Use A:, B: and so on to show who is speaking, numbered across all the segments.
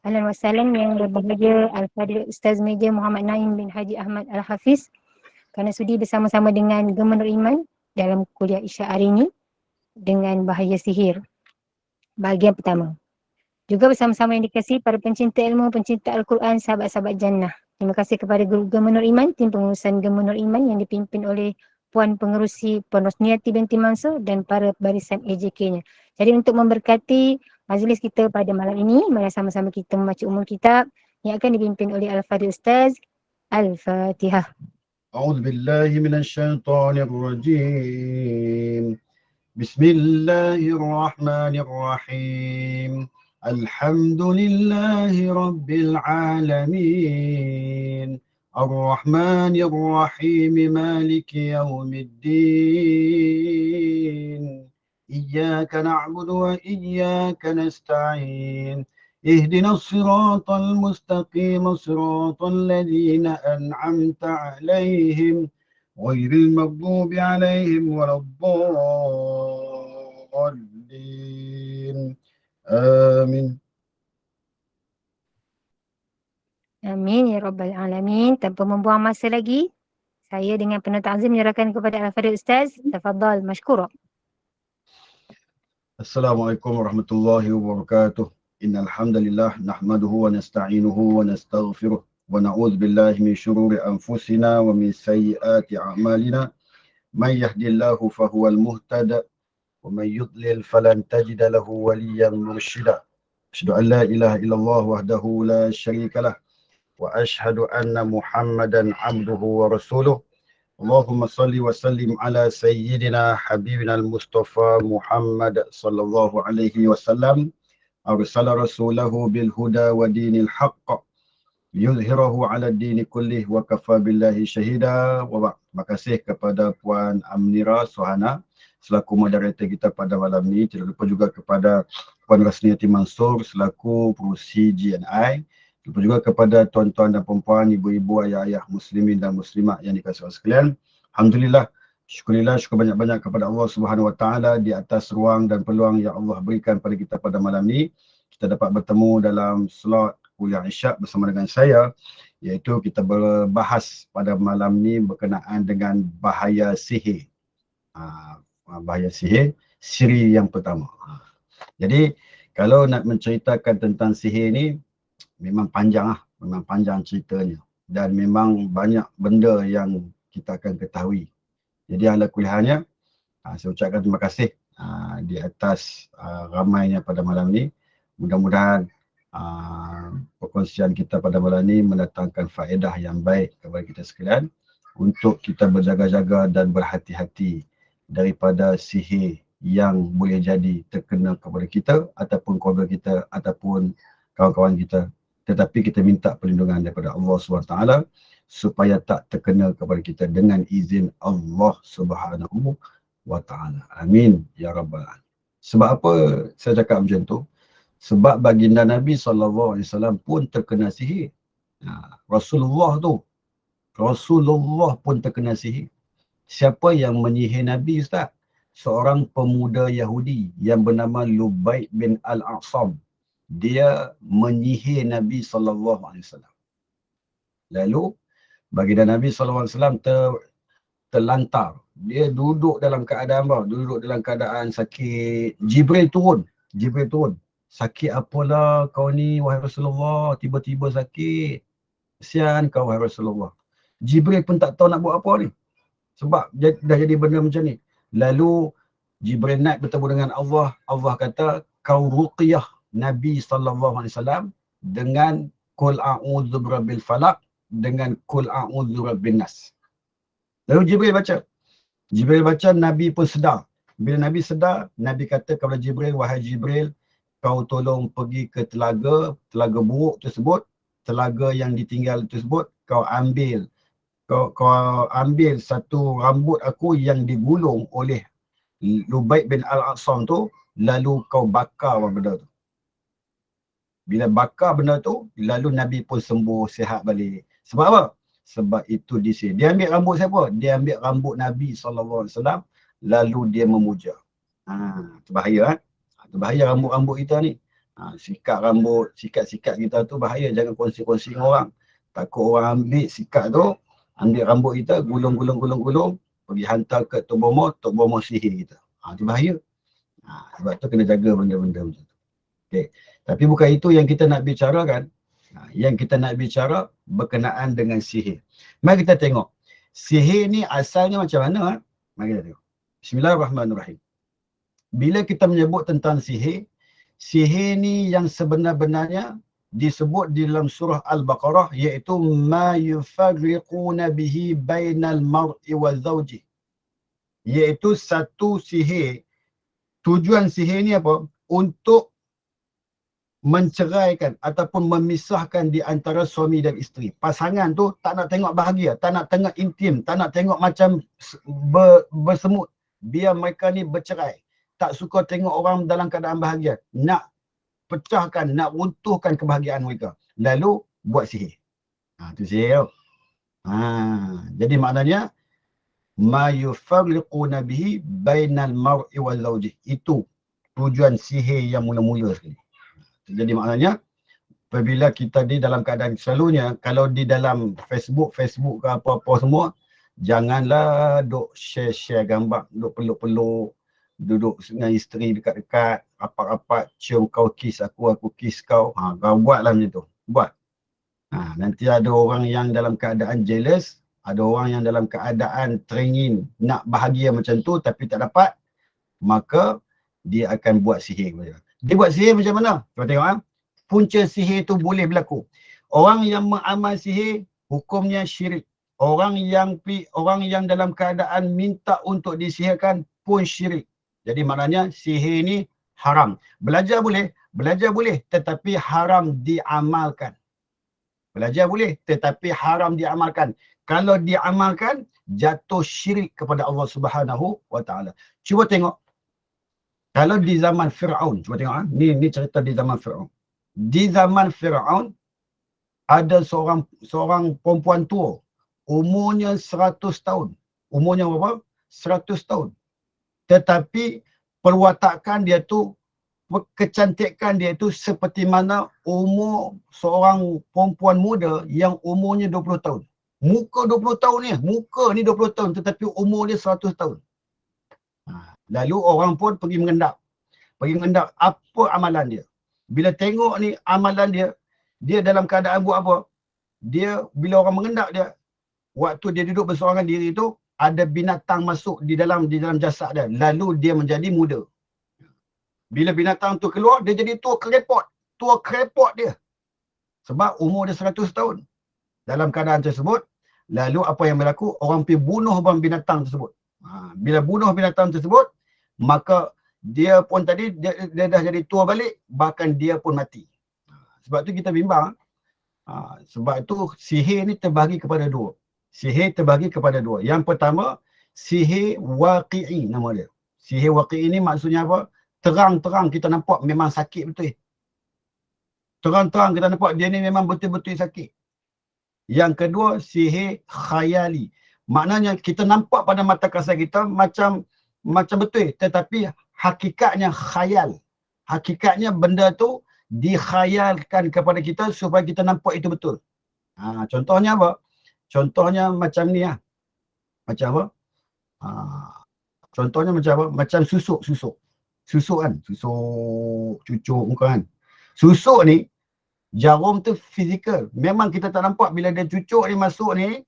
A: Ahlan wa sahlan yang berbahagia Al-Fadhil Ustaz Meja Muhammad Naim bin Haji Ahmad Al-Hafiz kerana sudi bersama-sama dengan Gemenur Iman dalam kuliah Isyak hari ini dengan bahaya sihir bahagian pertama. Juga bersama-sama yang dikasihi para pencinta ilmu, pencinta Al-Quran, sahabat-sahabat jannah. Terima kasih kepada Guru Gemenur Iman, tim pengurusan Gemenur Iman yang dipimpin oleh Puan Pengerusi Puan Rosniati binti Mansur dan para barisan AJK-nya. Jadi untuk memberkati majlis kita pada malam ini, mari sama-sama kita membaca umul kitab yang akan dipimpin oleh Al-Fadhil Ustaz. Al-Fatihah.
B: أعوذ بالله من الشيطان الرجيم بسم الله الرحمن الرحيم الحمد لله رب العالمين الرحمن الرحيم مالك يوم الدين إياك نعبد وإياك نستعين اهدنا الصراط المستقيم صراط الذين أنعمت عليهم غير المغضوب عليهم ولا الضالين آمين.
A: Amin ya Rabbal Alamin. Tanpa membuang masa lagi, saya dengan penuh ta'zim menyerahkan kepada Al-Fadhil Ustaz. Tafadhal, mashkura.
B: Assalamualaikum warahmatullahi wabarakatuh. Innal hamdalillah nahmaduhu wa nasta'inuhu wa nastaghfiruh wa na'udzu billahi min shururi anfusina wa min sayyiati a'malina. Man yahdihillahu fahuwal muhtadi wa man yudlil falan tajida lahu waliyyan mursyida. Asyhadu an la ilaha illallah wahdahu la syarika lah wa asyhadu anna Muhammadan 'abduhu wa rasuluh. Allahumma salli wa sallim ala sayyidina habibina al-Mustafa Muhammad sallallahu alaihi wasallam. Arsala rasulahu bil huda wa dinil haqq yuzhirahu ala dini kullih wa kafa billahi syahida. Wa ba'd. Terima kasih kepada Puan Amnira Sohana selaku moderator kita pada malam ini. Tidak lupa juga kepada Puan Rosniati Mansur selaku pengurusi GNI. Lupa juga kepada tuan-tuan dan puan-puan, ibu-ibu, ayah-ayah muslimin dan muslimat yang dikasihi Allah sekalian. Alhamdulillah, syukur banyak-banyak kepada Allah Subhanahu Wa Taala di atas ruang dan peluang yang Allah berikan pada kita pada malam ini. Kita dapat bertemu dalam slot kuliah Isyak bersama dengan saya, iaitu kita berbahas pada malam ini berkenaan dengan bahaya sihir. Bahaya sihir, siri yang pertama. Jadi, kalau nak menceritakan tentang sihir ni, memang panjang ceritanya dan memang banyak benda yang kita akan ketahui. Jadi ala kuliahnya, saya ucapkan terima kasih di atas ramainya pada malam ini. Mudah-mudahan perkongsian kita pada malam ini mendatangkan faedah yang baik kepada kita sekalian untuk kita berjaga-jaga dan berhati-hati daripada sihir yang boleh jadi terkena kepada kita ataupun keluarga kita ataupun kawan-kawan kita. Tetapi kita minta perlindungan daripada Allah SWT supaya tak terkena kepada kita dengan izin Allah Subhanahu Wa Taala. Amin ya rabbal alamin. Sebab apa saya cakap macam tu? Sebab baginda Nabi SAW pun terkena sihir. Rasulullah pun terkena sihir. Siapa yang menyihir Nabi, Ustaz? Seorang pemuda Yahudi yang bernama Lubaid bin Al-A'sam. Dia menyihir Nabi SAW. Lalu baginda Nabi SAW terlantar. Dia duduk dalam keadaan apa? Duduk dalam keadaan sakit. Jibril turun. Sakit apalah kau ni wahai Rasulullah, tiba-tiba sakit. Kesian kau wahai Rasulullah. Jibril pun tak tahu nak buat apa ni. Sebab dah jadi benda macam ni. Lalu Jibril naik bertemu dengan Allah. Allah kata kau ruqyah Nabi SAW dengan Qul a'udzu birabbil falaq dengan Qul a'udzu birabbin nas. Lalu Jibril baca, Nabi pun sedar. Bila Nabi sedar, Nabi kata kepada Jibril, wahai Jibril, kau tolong pergi ke telaga buruk tersebut, telaga yang ditinggal tersebut, kau ambil satu rambut aku yang digulung oleh Lubaid bin Al-A'sam tu, lalu kau bakar benda tu. Bila bakar benda tu, lalu Nabi pun sembuh, sihat balik. Sebab apa? Sebab itu disihir. Dia ambil rambut siapa? Dia ambil rambut Nabi SAW, lalu dia memuja. Itu bahaya. Itu bahaya rambut-rambut kita ni. Sikat rambut, sikat-sikat kita tu bahaya, jangan kongsi-kongsi dengan orang. Takut orang ambil sikat tu, ambil rambut kita, gulung, pergi hantar ke Tok Bomo sihir kita. Tu bahaya. Sebab tu kena jaga benda-benda macam tu. Okay. Tapi bukan itu yang kita nak bicarakan. Yang kita nak bicara berkenaan dengan sihir. Mari kita tengok. Sihir ni asalnya macam mana? Mari kita tengok. Bismillahirrahmanirrahim. Bila kita menyebut tentang sihir, sihir ni yang sebenar-benarnya disebut di dalam surah Al-Baqarah, iaitu ma yufarriquna bihi bainal mar'i wa zawji. Iaitu satu sihir. Tujuan sihir ni apa? Untuk menceraikan ataupun memisahkan di antara suami dan isteri. Pasangan tu tak nak tengok bahagia, tak nak tengok intim, tak nak tengok macam bersemut. Biar mereka ni bercerai. Tak suka tengok orang dalam keadaan bahagia. Nak pecahkan, nak runtuhkan kebahagiaan mereka. Lalu buat sihir. Tu sihir. Jadi maknanya ma yufarriquna bihi bainal mar'i wa zawji. Itu tujuan sihir yang mula-mula sekali. Jadi maknanya apabila kita di dalam keadaan selalunya, kalau di dalam Facebook ke apa-apa semua, janganlah duk share gambar, duk peluk-peluk, duduk dengan isteri dekat-dekat, rapat-rapat, cium kau kiss aku kiss kau. Kau buatlah macam tu. Buat. Nanti ada orang yang dalam keadaan jealous, ada orang yang dalam keadaan teringin nak bahagia macam tu tapi tak dapat, maka dia akan buat sihir. Dia buat sihir macam mana? Cuba tengok. Punca sihir tu boleh berlaku. Orang yang mengamal sihir, hukumnya syirik. Orang yang dalam keadaan minta untuk disihirkan pun syirik. Jadi maknanya sihir ni haram. Belajar boleh, tetapi haram diamalkan. Belajar boleh, tetapi haram diamalkan. Kalau diamalkan, jatuh syirik kepada Allah Subhanahu wa Ta'ala. Cuba tengok. Kalau di zaman Fir'aun, cuba tengok. Ni cerita di zaman Fir'aun. Di zaman Fir'aun, ada seorang perempuan tua. Umurnya 100 tahun. Umurnya berapa? 100 tahun. Tetapi perwatakan dia tu, kecantikan dia tu seperti mana umur seorang perempuan muda yang umurnya 20 tahun. Muka 20 tahun ni, muka ni 20 tahun tetapi umur dia 100 tahun. Lalu orang pun pergi mengendap apa amalan dia. Bila tengok ni amalan dia, dia dalam keadaan buat apa? Dia bila orang mengendap dia, waktu dia duduk berseorangan diri tu, ada binatang masuk di dalam jasad dia. Lalu dia menjadi muda. Bila binatang tu keluar, dia jadi tua krepot dia. Sebab umur dia 100 tahun. Dalam keadaan tersebut, lalu apa yang berlaku? Orang pergi bunuh binatang tersebut. Bila bunuh binatang tersebut, maka dia pun tadi, dia dah jadi tua balik, bahkan dia pun mati. Sebab tu kita bimbang. Sebab tu sihir ni terbahagi kepada dua. Yang pertama, sihir waqi'i nama dia. Sihir waqi'i ni maksudnya apa? Terang-terang kita nampak memang sakit betul. Terang-terang kita nampak dia ni memang betul-betul sakit. Yang kedua, sihir khayali. Maknanya kita nampak pada mata kasar kita macam betul, tetapi hakikatnya khayal. Hakikatnya benda tu dikhayalkan kepada kita supaya kita nampak itu betul. Contohnya apa? Contohnya macam ni lah. Macam apa? Contohnya macam apa? Macam susuk kan? Susuk cucuk muka kan? Susuk ni, jarum tu fizikal. Memang kita tak nampak bila dia cucuk ni masuk ni,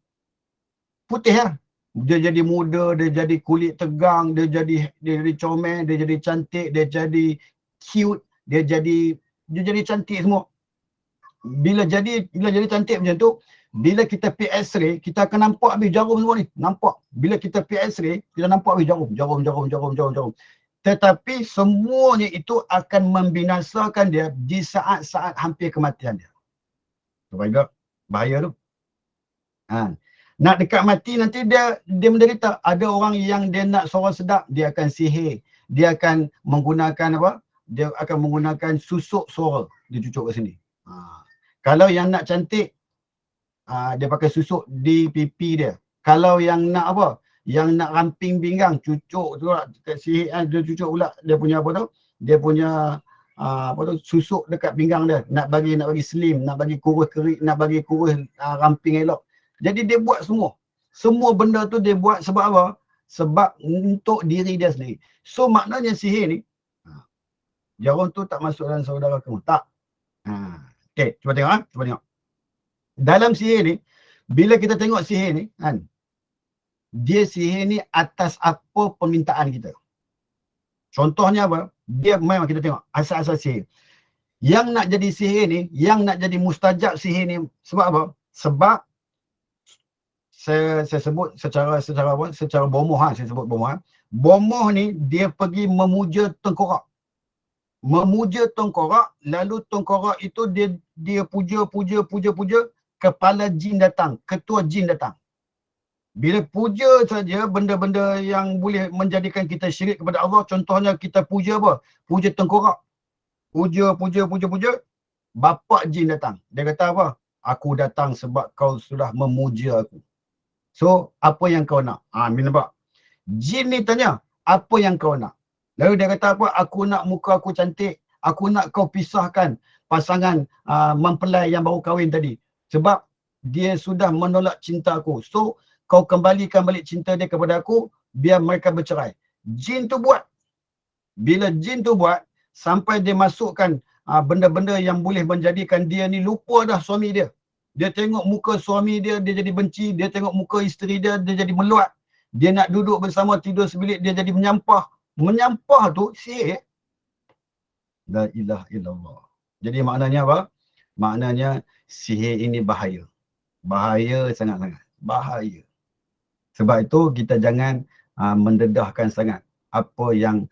B: putih lah. Dia jadi muda, dia jadi kulit tegang, dia jadi comel, dia jadi cantik, dia jadi cute, dia jadi cantik semua. Bila jadi cantik macam tu, bila kita pergi X-ray, kita akan nampak habis jarum semua ni. Nampak. Bila kita pergi X-ray, kita nampak habis jarum. Tetapi semuanya itu akan membinasakan dia di saat-saat hampir kematian dia. Bahaya tu. Nak dekat mati nanti dia menderita. Ada orang yang dia nak suara sedap, dia akan sihir. Dia akan menggunakan apa? Dia akan menggunakan susuk suara. Dia cucuk kat sini. Kalau yang nak cantik, dia pakai susuk di pipi dia. Kalau yang nak apa? Yang nak ramping pinggang, cucuk tu lah. Sihir, dia cucuk pula. Dia punya apa tu? Dia punya apa tu, susuk dekat pinggang dia, nak bagi slim, nak bagi kurus kerik, nak bagi kurus ramping elok. Jadi dia buat semua benda tu dia buat sebab apa? Sebab untuk diri dia sendiri. So maknanya sihir ni, jarum tu tak masuk dalam saudara kamu, tak. Okay, cuba tengok, cuba tengok. Dalam sihir ni, bila kita tengok sihir ni kan, dia sihir ni atas apa permintaan kita. Contohnya apa? Dia memang kita tengok asal-asal sihir. Yang nak jadi sihir ni, yang nak jadi mustajab sihir ni sebab apa? Sebab saya sebut secara apa? Secara bomoh, saya sebut bomoh. Bomoh ni dia pergi memuja tengkorak. Memuja tengkorak, lalu tengkorak itu dia puja, kepala jin datang, ketua jin datang. Bila puja saja benda-benda yang boleh menjadikan kita syirik kepada Allah, contohnya kita puja apa? Puja tengkorak. Puja, bapak jin datang. Dia kata apa? Aku datang sebab kau sudah memuja aku. So, apa yang kau nak? Nampak? Jin ni tanya, apa yang kau nak? Lalu dia kata apa? Aku nak muka aku cantik. Aku nak kau pisahkan pasangan mempelai yang baru kahwin tadi. Sebab dia sudah menolak cinta aku. So, kau kembalikan balik cinta dia kepada aku, biar mereka bercerai. Jin tu buat. Bila jin tu buat, sampai dia masukkan benda-benda yang boleh menjadikan dia ni lupa dah suami dia. Dia tengok muka suami dia, dia jadi benci. Dia tengok muka isteri dia, dia jadi meluat. Dia nak duduk bersama, tidur sebilik, dia jadi menyampah. Menyampah tu sihir. La ilaha illallah. Jadi maknanya apa? Maknanya sihir ini bahaya. Bahaya sangat-sangat. Bahaya. Sebab itu kita jangan mendedahkan sangat apa yang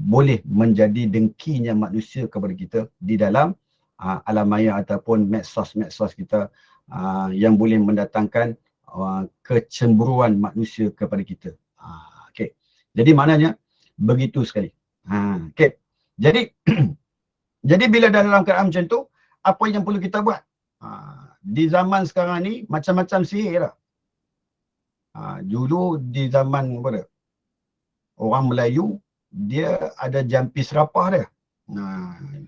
B: boleh menjadi dengkinya manusia kepada kita di dalam alam maya ataupun medsos kita yang boleh mendatangkan kecemburuan manusia kepada kita. Okay. Jadi maknanya begitu sekali. Okay. Jadi jadi bila dalam keadaan macam tu, apa yang perlu kita buat? Di zaman sekarang ni macam-macam sihir lah. Dulu di zaman apa dia? Orang Melayu, dia ada jampi serapah dia.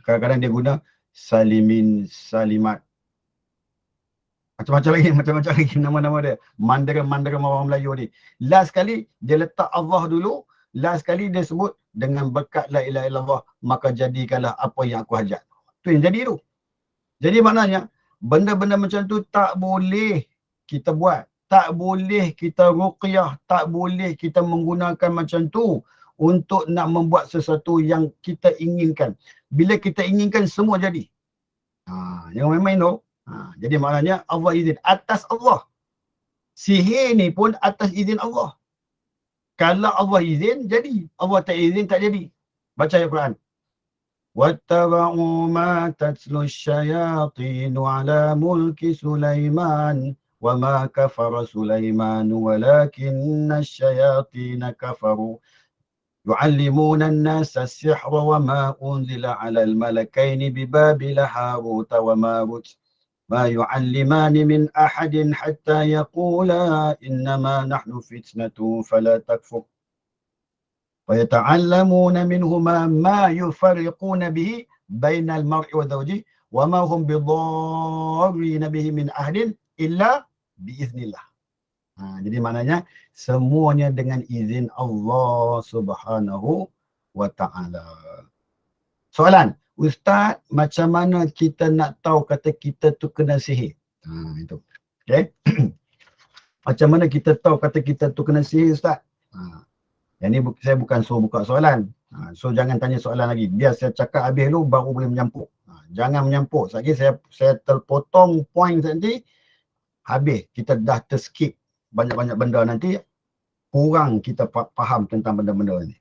B: Kadang-kadang dia guna salimin, salimat. Macam-macam lagi nama-nama dia. Mandera orang Melayu ni. Last sekali dia letak Allah dulu. Last sekali dia sebut dengan berkat la ilaha illallah, maka jadikanlah apa yang aku hajat. Tu yang jadi tu. Jadi maknanya benda-benda macam tu tak boleh kita buat. Tak boleh kita ruqyah, tak boleh kita menggunakan macam tu untuk nak membuat sesuatu yang kita inginkan. Bila kita inginkan, semua jadi. Jangan main-main tu. Jadi maknanya Allah izin. Atas Allah. Sihir ni pun atas izin Allah. Kalau Allah izin, jadi. Allah tak izin, tak jadi. Baca ayat Quran. وَاتَّبَعُوا مَا تَتْلُو الشَّيَاطِينُ عَلَى مُلْكِ سُلَيْمَانَ وَمَا كَفَرَ سُلَيْمَانُ وَلَكِنَّ الشَّيَاطِينَ كَفَرُوا يُعَلِّمُونَ النَّاسَ السِّحْرَ وَمَا أُنْزِلَ عَلَى الْمَلَكَيْنِ بِبَابِلَ هَارُوتَ وَمَارُوتَ مَا يُعَلِّمَانِ مِنْ أَحَدٍ حَتَّى يَقُولَا إِنَّمَا نَحْنُ فِتْنَةٌ فَلَا تَكْفُرْ وَيَتَعَلَّمُونَ مِنْهُمَا مَا يُفَرِّقُونَ بِهِ بَيْنَ الْمَرْءِ وَزَوْجِهِ وَمَا هُمْ بِضَارِّينَ بِهِ مِنْ أَحَدٍ إِلَّا بِإِذْنِ اللَّهِ. Jadi maknanya semuanya dengan izin Allah Subhanahu wa Ta'ala. Soalan, Ustaz, macam mana kita nak tahu kata kita tu kena sihir? Itu. Okay. Macam mana kita tahu kata kita tu kena sihir, Ustaz? Yang ni saya bukan suruh buka soalan. So jangan tanya soalan lagi. Biar saya cakap habis dulu baru boleh menyampuk. Jangan menyampuk. Lagi saya terpotong point nanti. Habis. Kita dah terskip banyak-banyak benda nanti. Kurang kita faham tentang benda-benda ni.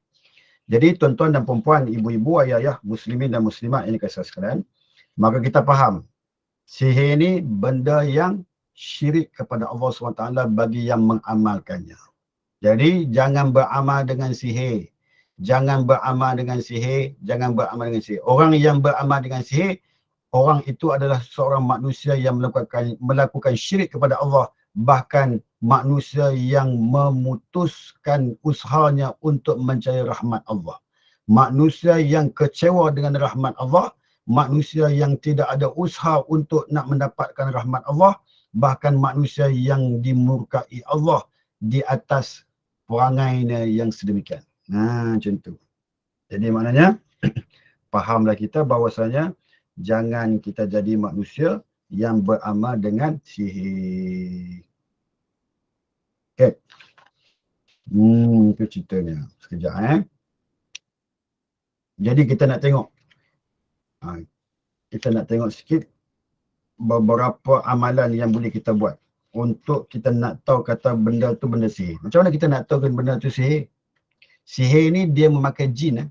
B: Jadi tuan-tuan dan perempuan, ibu-ibu, ayah-ayah, muslimin dan muslimat yang dikasihi sekalian. Maka kita faham. Sihir ni benda yang syirik kepada Allah SWT bagi yang mengamalkannya. Jadi jangan beramal dengan sihir. Jangan beramal dengan sihir. Jangan beramal dengan sihir. Orang yang beramal dengan sihir, orang itu adalah seorang manusia yang melakukan syirik kepada Allah. Bahkan manusia yang memutuskan usahanya untuk mencari rahmat Allah. manusia yang kecewa dengan rahmat Allah, manusia yang tidak ada usaha untuk nak mendapatkan rahmat Allah, bahkan manusia yang dimurkai Allah di atas perangainya yang sedemikian. Macam tu. Jadi maknanya fahamlah kita bahawasanya jangan kita jadi manusia yang beramal dengan sihir. Okay. Itu ceritanya. Sekejap Jadi kita nak tengok. Kita nak tengok sikit beberapa amalan yang boleh kita buat untuk kita nak tahu kata benda tu benda sihir. Macam mana kita nak tahu kan benda tu sihir? Sihir ni dia memakai jin.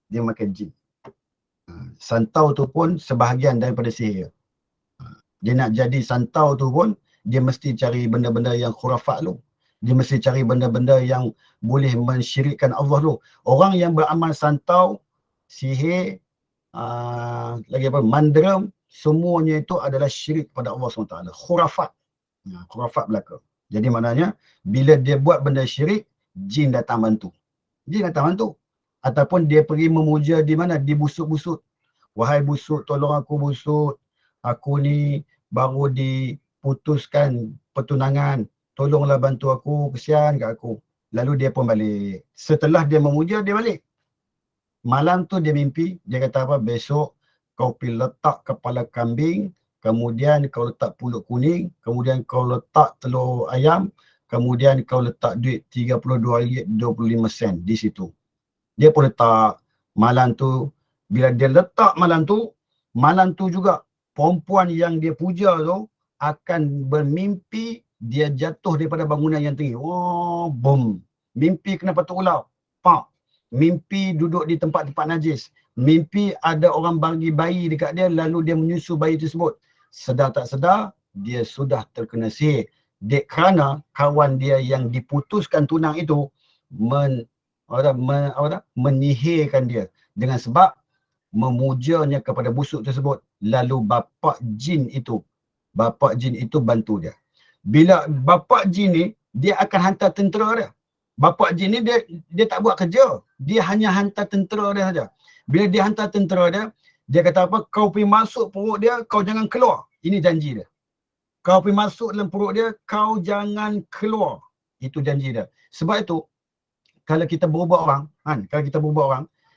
B: Dia memakai jin. Santau tu pun sebahagian daripada sihir. Dia nak jadi santau tu pun dia mesti cari benda-benda yang khurafat tu. Dia mesti cari benda-benda yang boleh mensyirikkan Allah tu. Orang yang beramal santau, sihir, lagi apa, manderam, semuanya itu adalah syirik pada Allah SWT. Khurafat. Khurafat belaka. Jadi maknanya bila dia buat benda syirik, jin datang bantu. Jin datang bantu. Ataupun dia pergi memuja di mana? Di busut-busut. Wahai busut, tolong aku busut. Aku ni baru diputuskan pertunangan. Tolonglah bantu aku, kesian kat aku. Lalu dia pun balik. Setelah dia memuja, dia balik. Malam tu dia mimpi, dia kata apa? Besok kau pergi letak kepala kambing, kemudian kau letak pulut kuning, kemudian kau letak telur ayam, kemudian kau letak duit RM32.25 di situ. Dia pun letak. Malam tu, bila dia letak malam tu juga perempuan yang dia puja tu akan bermimpi dia jatuh daripada bangunan yang tinggi. Oh, bom. Mimpi kena patuk ular. Pak. Mimpi duduk di tempat-tempat najis. Mimpi ada orang bagi bayi dekat dia lalu dia menyusu bayi tersebut. Sedar tak sedar, dia sudah terkena sihir. Kerana kawan dia yang diputuskan tunang itu menyihirkan dia. Dengan sebab memujanya kepada busuk tersebut. Lalu bapa jin itu bantu dia. Bila bapa jin ni, dia akan hantar tentera dia. Bapa jin ni dia tak buat kerja. Dia hanya hantar tentera dia saja. Bila dia hantar tentera dia, dia kata apa? Kau pergi masuk perut dia, kau jangan keluar. Ini janji dia. Kau pergi masuk dalam perut dia, kau jangan keluar. Itu janji dia. Sebab itu, kalau kita berubah orang,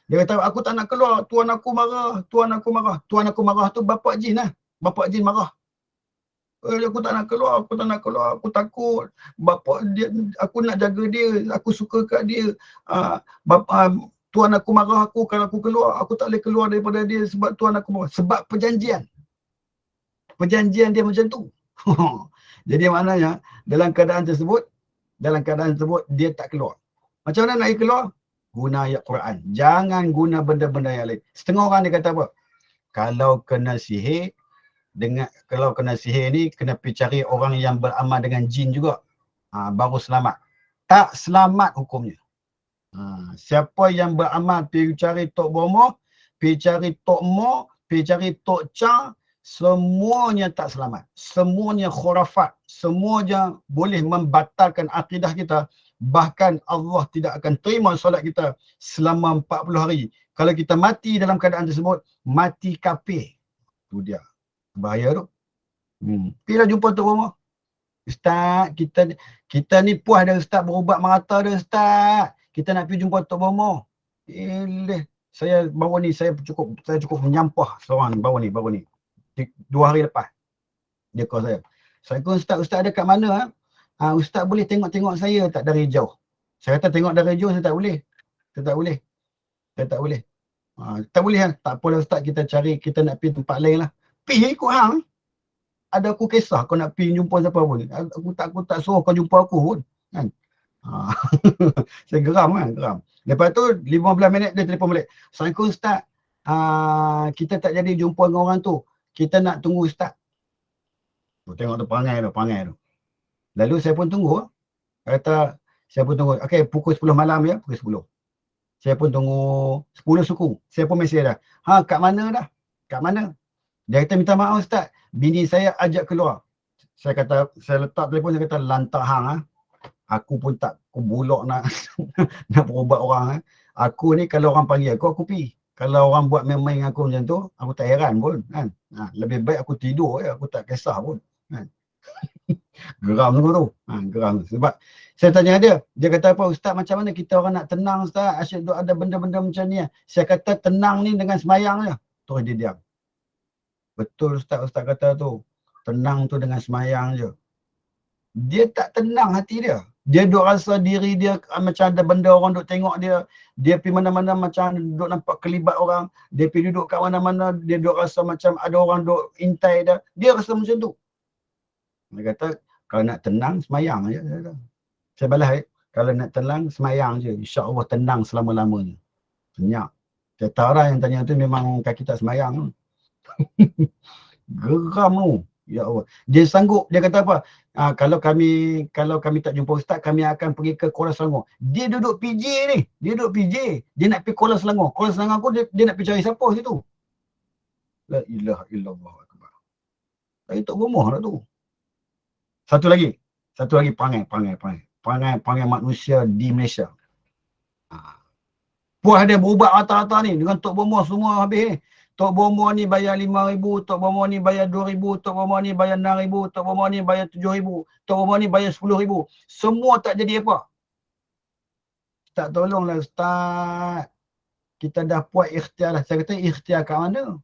B: dia kata, aku tak nak keluar, tuan aku marah. Tuan aku marah tu bapa jin lah. Bapa jin marah. Aku tak nak keluar, aku takut. Dia, aku nak jaga dia, aku suka kat dia. Tuan aku marah aku kalau aku keluar, aku tak boleh keluar daripada dia sebab tuan aku marah. Sebab perjanjian. Perjanjian dia macam tu. Jadi maknanya, dalam keadaan tersebut, dia tak keluar. Macam mana nak keluar? Guna ayat Quran. Jangan guna benda-benda yang lain. Setengah orang dia kata apa? Kalau kena sihir ni, kena pergi cari orang yang beramal dengan jin juga. Baru selamat. Tak selamat hukumnya. Siapa yang beramal pergi cari Tok Bomo, pergi cari Tok Mo, pergi cari Tok Cha, semuanya tak selamat. Semuanya khurafat. Semuanya boleh membatalkan akidah kita. Bahkan Allah tidak akan terima solat kita selama 40 hari. Kalau kita mati dalam keadaan tersebut, mati kafir. Itu dia. Bahaya tu. Pergilah jumpa Tok Bomo. Ustaz, kita ni puas dah Ustaz berubat merata dah Ustaz. Kita nak pergi jumpa Tok Bomo. Saya baru ni, saya cukup menyampah seorang baru ni. 2 hari lepas. Dia call saya. Assalamualaikum Ustaz ada kat mana? Ustaz boleh tengok saya tak dari jauh? Saya kata tengok dari jauh saya tak boleh. Tak boleh. Tak boleh kan? Tak apalah Ustaz, kita nak pergi tempat lain lah. Pergi ikut hang. Ada aku kisah kau nak pergi jumpa siapa pun. Aku tak suruh kau jumpa aku pun. Kan? Saya geram. Lepas tu 15 minit dia telefon balik. Assalamualaikum Ustaz. Kita tak jadi jumpa dengan orang tu. Kita nak tunggu Ustaz. Tengok tu perangai tu. Lalu saya pun tunggu. Okey, pukul 10 malam ya, pukul 10. Saya pun tunggu 10 suku. Saya pun mesej dah. Kat mana dah? Kat mana? Dia kata minta maaf Ustaz. Bini saya ajak keluar. Saya letak telefon, saya kata lantak hang. Aku pun tak, aku bulok nak nak berubat orang. Aku ni kalau orang panggil aku pergi. Kalau orang buat main-main dengan aku macam tu, aku tak heran pun kan. Lebih baik aku tidur je, aku tak kisah pun kan. Geram tu. Geram. Sebab saya tanya dia kata apa, Ustaz macam mana kita orang nak tenang Ustaz, asyik ada benda-benda macam ni. Saya kata tenang ni dengan semayang je. Terus dia diam. Betul Ustaz kata tu. Tenang tu dengan semayang je. Dia tak tenang hati dia. Dia duk rasa diri dia macam ada benda orang duk tengok dia. Dia pergi mana-mana macam duk nampak kelibat orang. Dia pergi duduk kat mana-mana, dia duk rasa macam ada orang duk intai dia. Dia rasa macam tu. Dia kata, kalau nak tenang, semayang je. Saya balas, kalau nak tenang, semayang je. InsyaAllah tenang selama-lamanya. Senyap. Saya tahu lah yang tanya tu memang kaki tak semayang. Geram tu. Ya Allah. Dia sanggup, dia kata apa? Kalau kami tak jumpa Ustaz, kami akan pergi ke Kuala Selangor. Dia duduk PJ ni. Dia nak pergi Kuala Selangor. Kuala Selangor aku, dia nak pergi cari siapa situ. La ilaha illallah akbar. Saya tak bermoh lah tu. Satu lagi perangai manusia di Malaysia. Puas dia berubat rata-rata ni dengan Tok Bomor semua habis ni. Tok Bomor ni bayar 5,000, Tok Bomor ni bayar 2,000, Tok Bomor ni bayar 6,000, Tok Bomor ni bayar 7,000, Tok Bomor ni bayar 10,000. Semua tak jadi apa. Ustaz tolonglah Ustaz. Kita dah buat ikhtiar dah. Saya kata ikhtiar kat mana?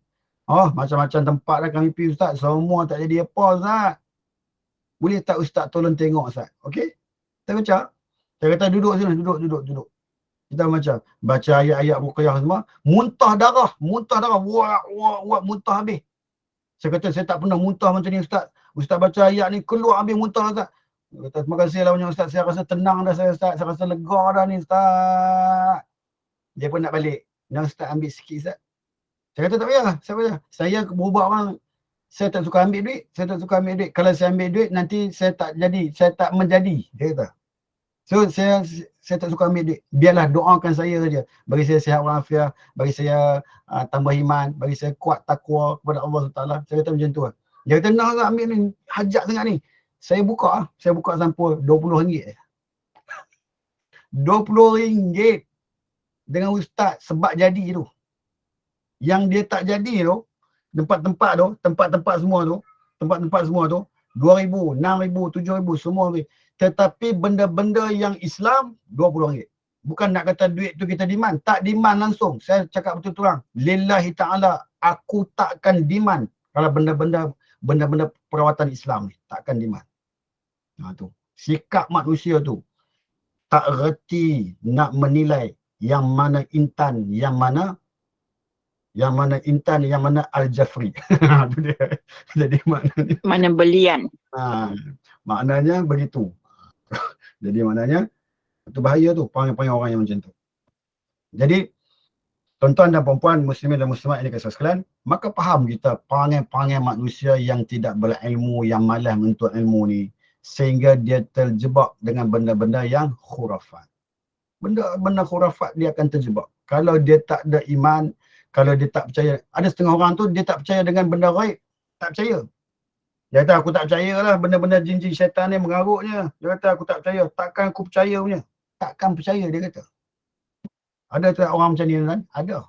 B: Macam-macam tempat dah kami pergi Ustaz. Semua tak jadi apa Ustaz. Boleh tak Ustaz tolong tengok Ustaz? Okey? Kita baca. Saya kata duduk sini, duduk. Kita macam baca ayat-ayat ruqyah semua, muntah darah. Wah, muntah habis. Saya kata saya tak pernah muntah macam ni Ustaz. Ustaz baca ayat ni keluar habis muntah Ustaz. Saya kata terima kasihlah banyak Ustaz. Saya rasa tenang dah saya Ustaz. Saya rasa lega dah ni Ustaz. Dia pun nak balik. Nak Ustaz ambil sikit Ustaz. Saya kata tak payah. Saya berubah orang. Saya tak suka ambil duit. Kalau saya ambil duit nanti saya tak menjadi. Dia kata. So saya tak suka ambil duit. Biarlah doakan saya saja. Bagi saya sihat walafiat, bagi saya tambah iman, bagi saya kuat takwa kepada Allah SWT. Saya kata macam tu lah. Dia kata nak ambil ni, hajat sangat ni. Saya buka sampul RM20. RM20 dengan Ustaz sebab jadi tu. Yang dia tak jadi tu, tempat-tempat semua tu, 2,000, 6,000, 7,000 semua habis. Tetapi benda-benda yang Islam RM20. Bukan nak kata duit tu kita demand. Tak demand langsung. Saya cakap betul terang. Lillahi ta'ala, aku takkan demand kalau benda-benda perawatan Islam ni. Takkan demand. Tu. Sikap manusia tu tak reti nak menilai yang mana intan, yang mana intan, yang mana Al-Jafri. Itu dia. Jadi maknanya.
C: Mana belian.
B: Maknanya begitu. Jadi maknanya itu bahaya tu, panggil orang yang macam tu. Jadi tuan-tuan dan puan-puan muslimin dan muslimat ini kasih sekalian, maka faham kita panggil manusia yang tidak berilmu, yang malas menuntut ilmu ni, sehingga dia terjebak dengan benda-benda yang khurafat. Benda khurafat dia akan terjebak. Kalau dia tak ada iman, kalau dia tak percaya, ada setengah orang tu dia tak percaya dengan benda gaib, tak percaya. Dia kata aku tak percaya lah benda-benda jin-jin syaitan ni mengarutnya. Dia kata aku tak percaya. Takkan aku percaya punya. Takkan percaya dia kata. Ada tak orang macam ni kan? Ada.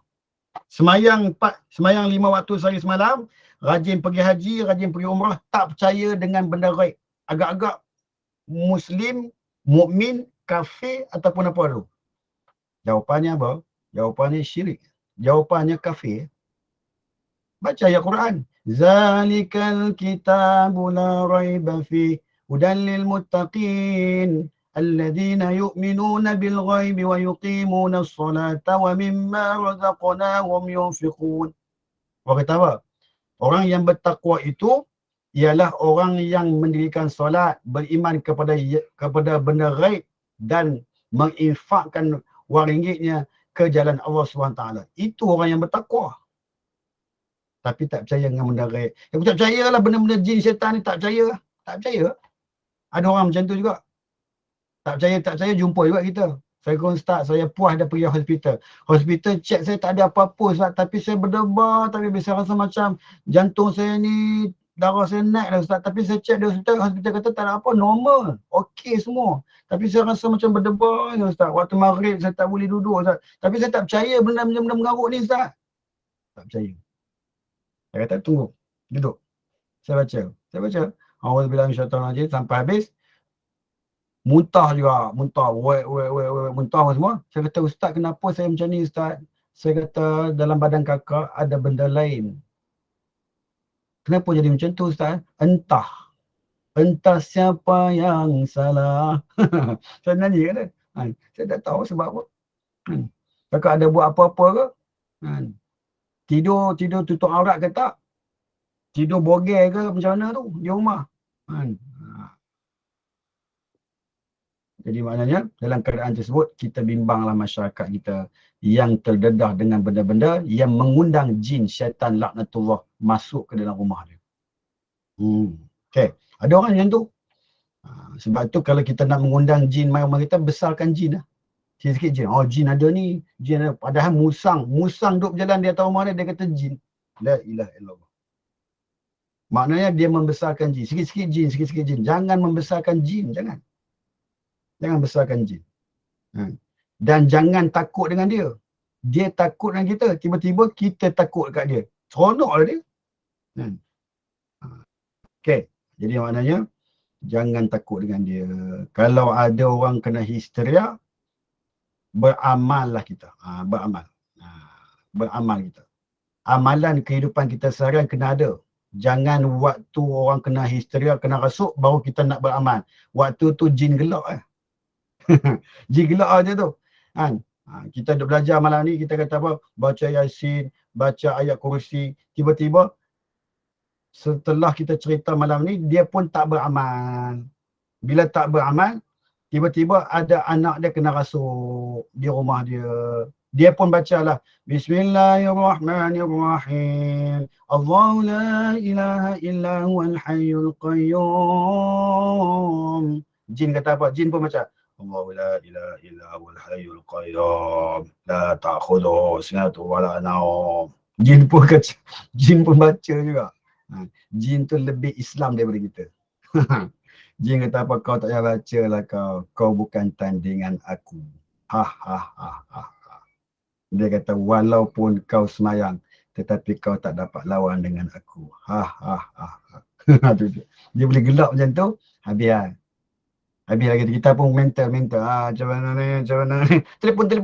B: Semayang 5 waktu sehari semalam, rajin pergi haji, rajin pergi umrah, tak percaya dengan benda gaib. Agak-agak Muslim, mukmin, kafir ataupun apa tu. Jawapannya apa? Jawapannya syirik. Jawapannya kafir. Baca ayat Quran. Zalikal kitabu la raiba fi hudan lil muttaqin alladzina yu'minuna bil ghaibi wa yuqimuna as-salata wa mimma razaqnahum yunfiqun. Orang kata apa? Orang yang bertakwa itu ialah orang yang mendirikan solat, beriman kepada benda ghaib dan menginfakkan wang ringgitnya ke jalan Allah SWT. Itu orang yang bertakwa. Tapi tak percaya dengan benda gaib. Aku tak percaya lah benda-benda jin syaitan ni, tak percaya. Tak percaya. Ada orang macam tu juga. Tak percaya jumpa juga kita. Saya kata Ustaz, saya puas dah pergi hospital. Hospital check saya tak ada apa-apa Ustaz, tapi saya berdebar, tapi saya rasa macam jantung saya ni darah saya naik dah Ustaz. Tapi saya check dia hospital kata tak ada apa, normal. Okey semua. Tapi saya rasa macam berdebar je Ustaz. Waktu maghrib saya tak boleh duduk Ustaz. Tapi saya tak percaya benda mengarut ni Ustaz. Tak percaya. Saya kata tunggu. Duduk. Saya baca. Auzubillahi minasyaitanir sampai habis. Muntah juga. Muntah. Muntah semua. Saya kata Ustaz kenapa saya macam ni Ustaz? Saya kata dalam badan kakak ada benda lain. Kenapa jadi macam tu Ustaz? Entah siapa yang salah. Saya nyanyi kan? Saya tak tahu sebab apa. Kakak ada buat apa-apa ke? Tidur tutup aurat ke tak? Tidur bogel ke macam mana tu di rumah? Jadi maknanya dalam keadaan tersebut kita bimbanglah masyarakat kita yang terdedah dengan benda-benda yang mengundang jin syaitan laknatullah masuk ke dalam rumah dia. Okay. Ada orang yang tu. Sebab tu kalau kita nak mengundang jin mai rumah kita, besarkan jin lah. Sikit-sikit jin. Oh jin ada ni, jin ada. Padahal musang duduk berjalan di atas rumah dia kata jin. La ilaha illallah. Maknanya dia membesarkan jin. Sikit-sikit jin. Jangan membesarkan jin, jangan. Jangan besarkan jin. Dan jangan takut dengan dia. Dia takut dengan kita. Tiba-tiba kita takut dekat dia. Seronoklah dia. Okay. Jadi maknanya jangan takut dengan dia. Kalau ada orang kena histeria, beramallah kita. Beramal kita. Amalan kehidupan kita seharian kena ada. Jangan waktu orang kena histeria, kena rasuk, baru kita nak beramal. Waktu tu jin gelak. Jin gelak aja tu. Kita duk belajar malam ni, kita kata apa? Baca Yasin, baca ayat kursi. Tiba-tiba setelah kita cerita malam ni, dia pun tak beramal. Bila tak beramal, tiba-tiba ada anak dia kena rasuk di rumah dia. Dia pun bacalah Bismillahirrahmanirrahim. Allahu la ilaha illa huwal hayyul qayyum. Jin kata apa? Jin pun baca Allahu la ilaha illa huwal hayyul qayyum. La ta'khudhuhu sinatun wa la nawm. Jin pun baca juga. Jin tu lebih Islam daripada kita. Jin kata apa? Kau tak payah baca lah kau. Kau bukan tandingan aku. Dia kata walaupun kau semayang, tetapi kau tak dapat lawan dengan aku. Dia boleh gelak macam tu. Habis lagi kita pun mental. Macam mana ni. Telefon.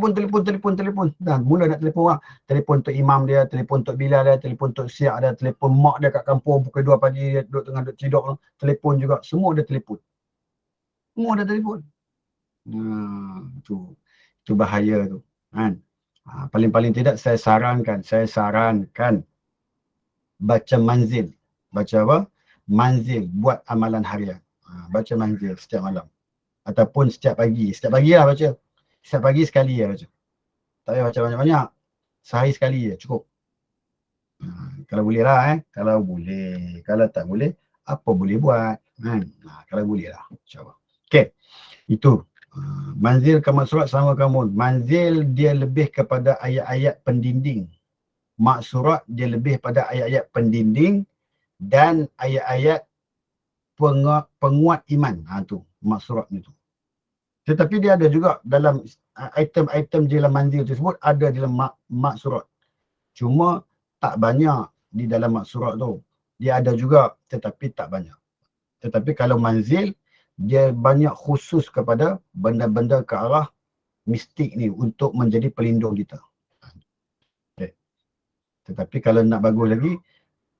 B: Dan mula nak telefon orang. Telefon untuk imam dia, telefon untuk Bilal dia, telefon untuk siak dia, telefon mak dia kat kampung pukul 2 pagi dia duduk tengah duduk tidur. Telefon juga. Semua ada telefon. Itu bahaya tu. Paling-paling tidak saya sarankan baca manzil. Baca apa? Manzil, buat amalan harian. Baca manzil setiap malam. Ataupun setiap pagi. Setiap pagi lah baca. Setiap pagi sekali lah baca. Tak payah baca banyak-banyak. Sehari sekali je, cukup. Kalau boleh lah Kalau boleh. Kalau tak boleh, apa boleh buat? Kalau boleh lah. InsyaAllah. Okay. Itu. Manzil kamat surat sama kamu. Manzil dia lebih kepada ayat-ayat pendinding. Maksurat dia lebih pada ayat-ayat pendinding dan ayat-ayat penguat iman. Tu maksurat itu. Tetapi dia ada juga dalam item-item dalam manzil tersebut, ada dalam maksurat. Cuma tak banyak di dalam maksurat tu. Dia ada juga tetapi tak banyak. Tetapi kalau manzil, dia banyak khusus kepada benda-benda ke arah mistik ni untuk menjadi pelindung kita. Okay. Tetapi kalau nak bagus lagi,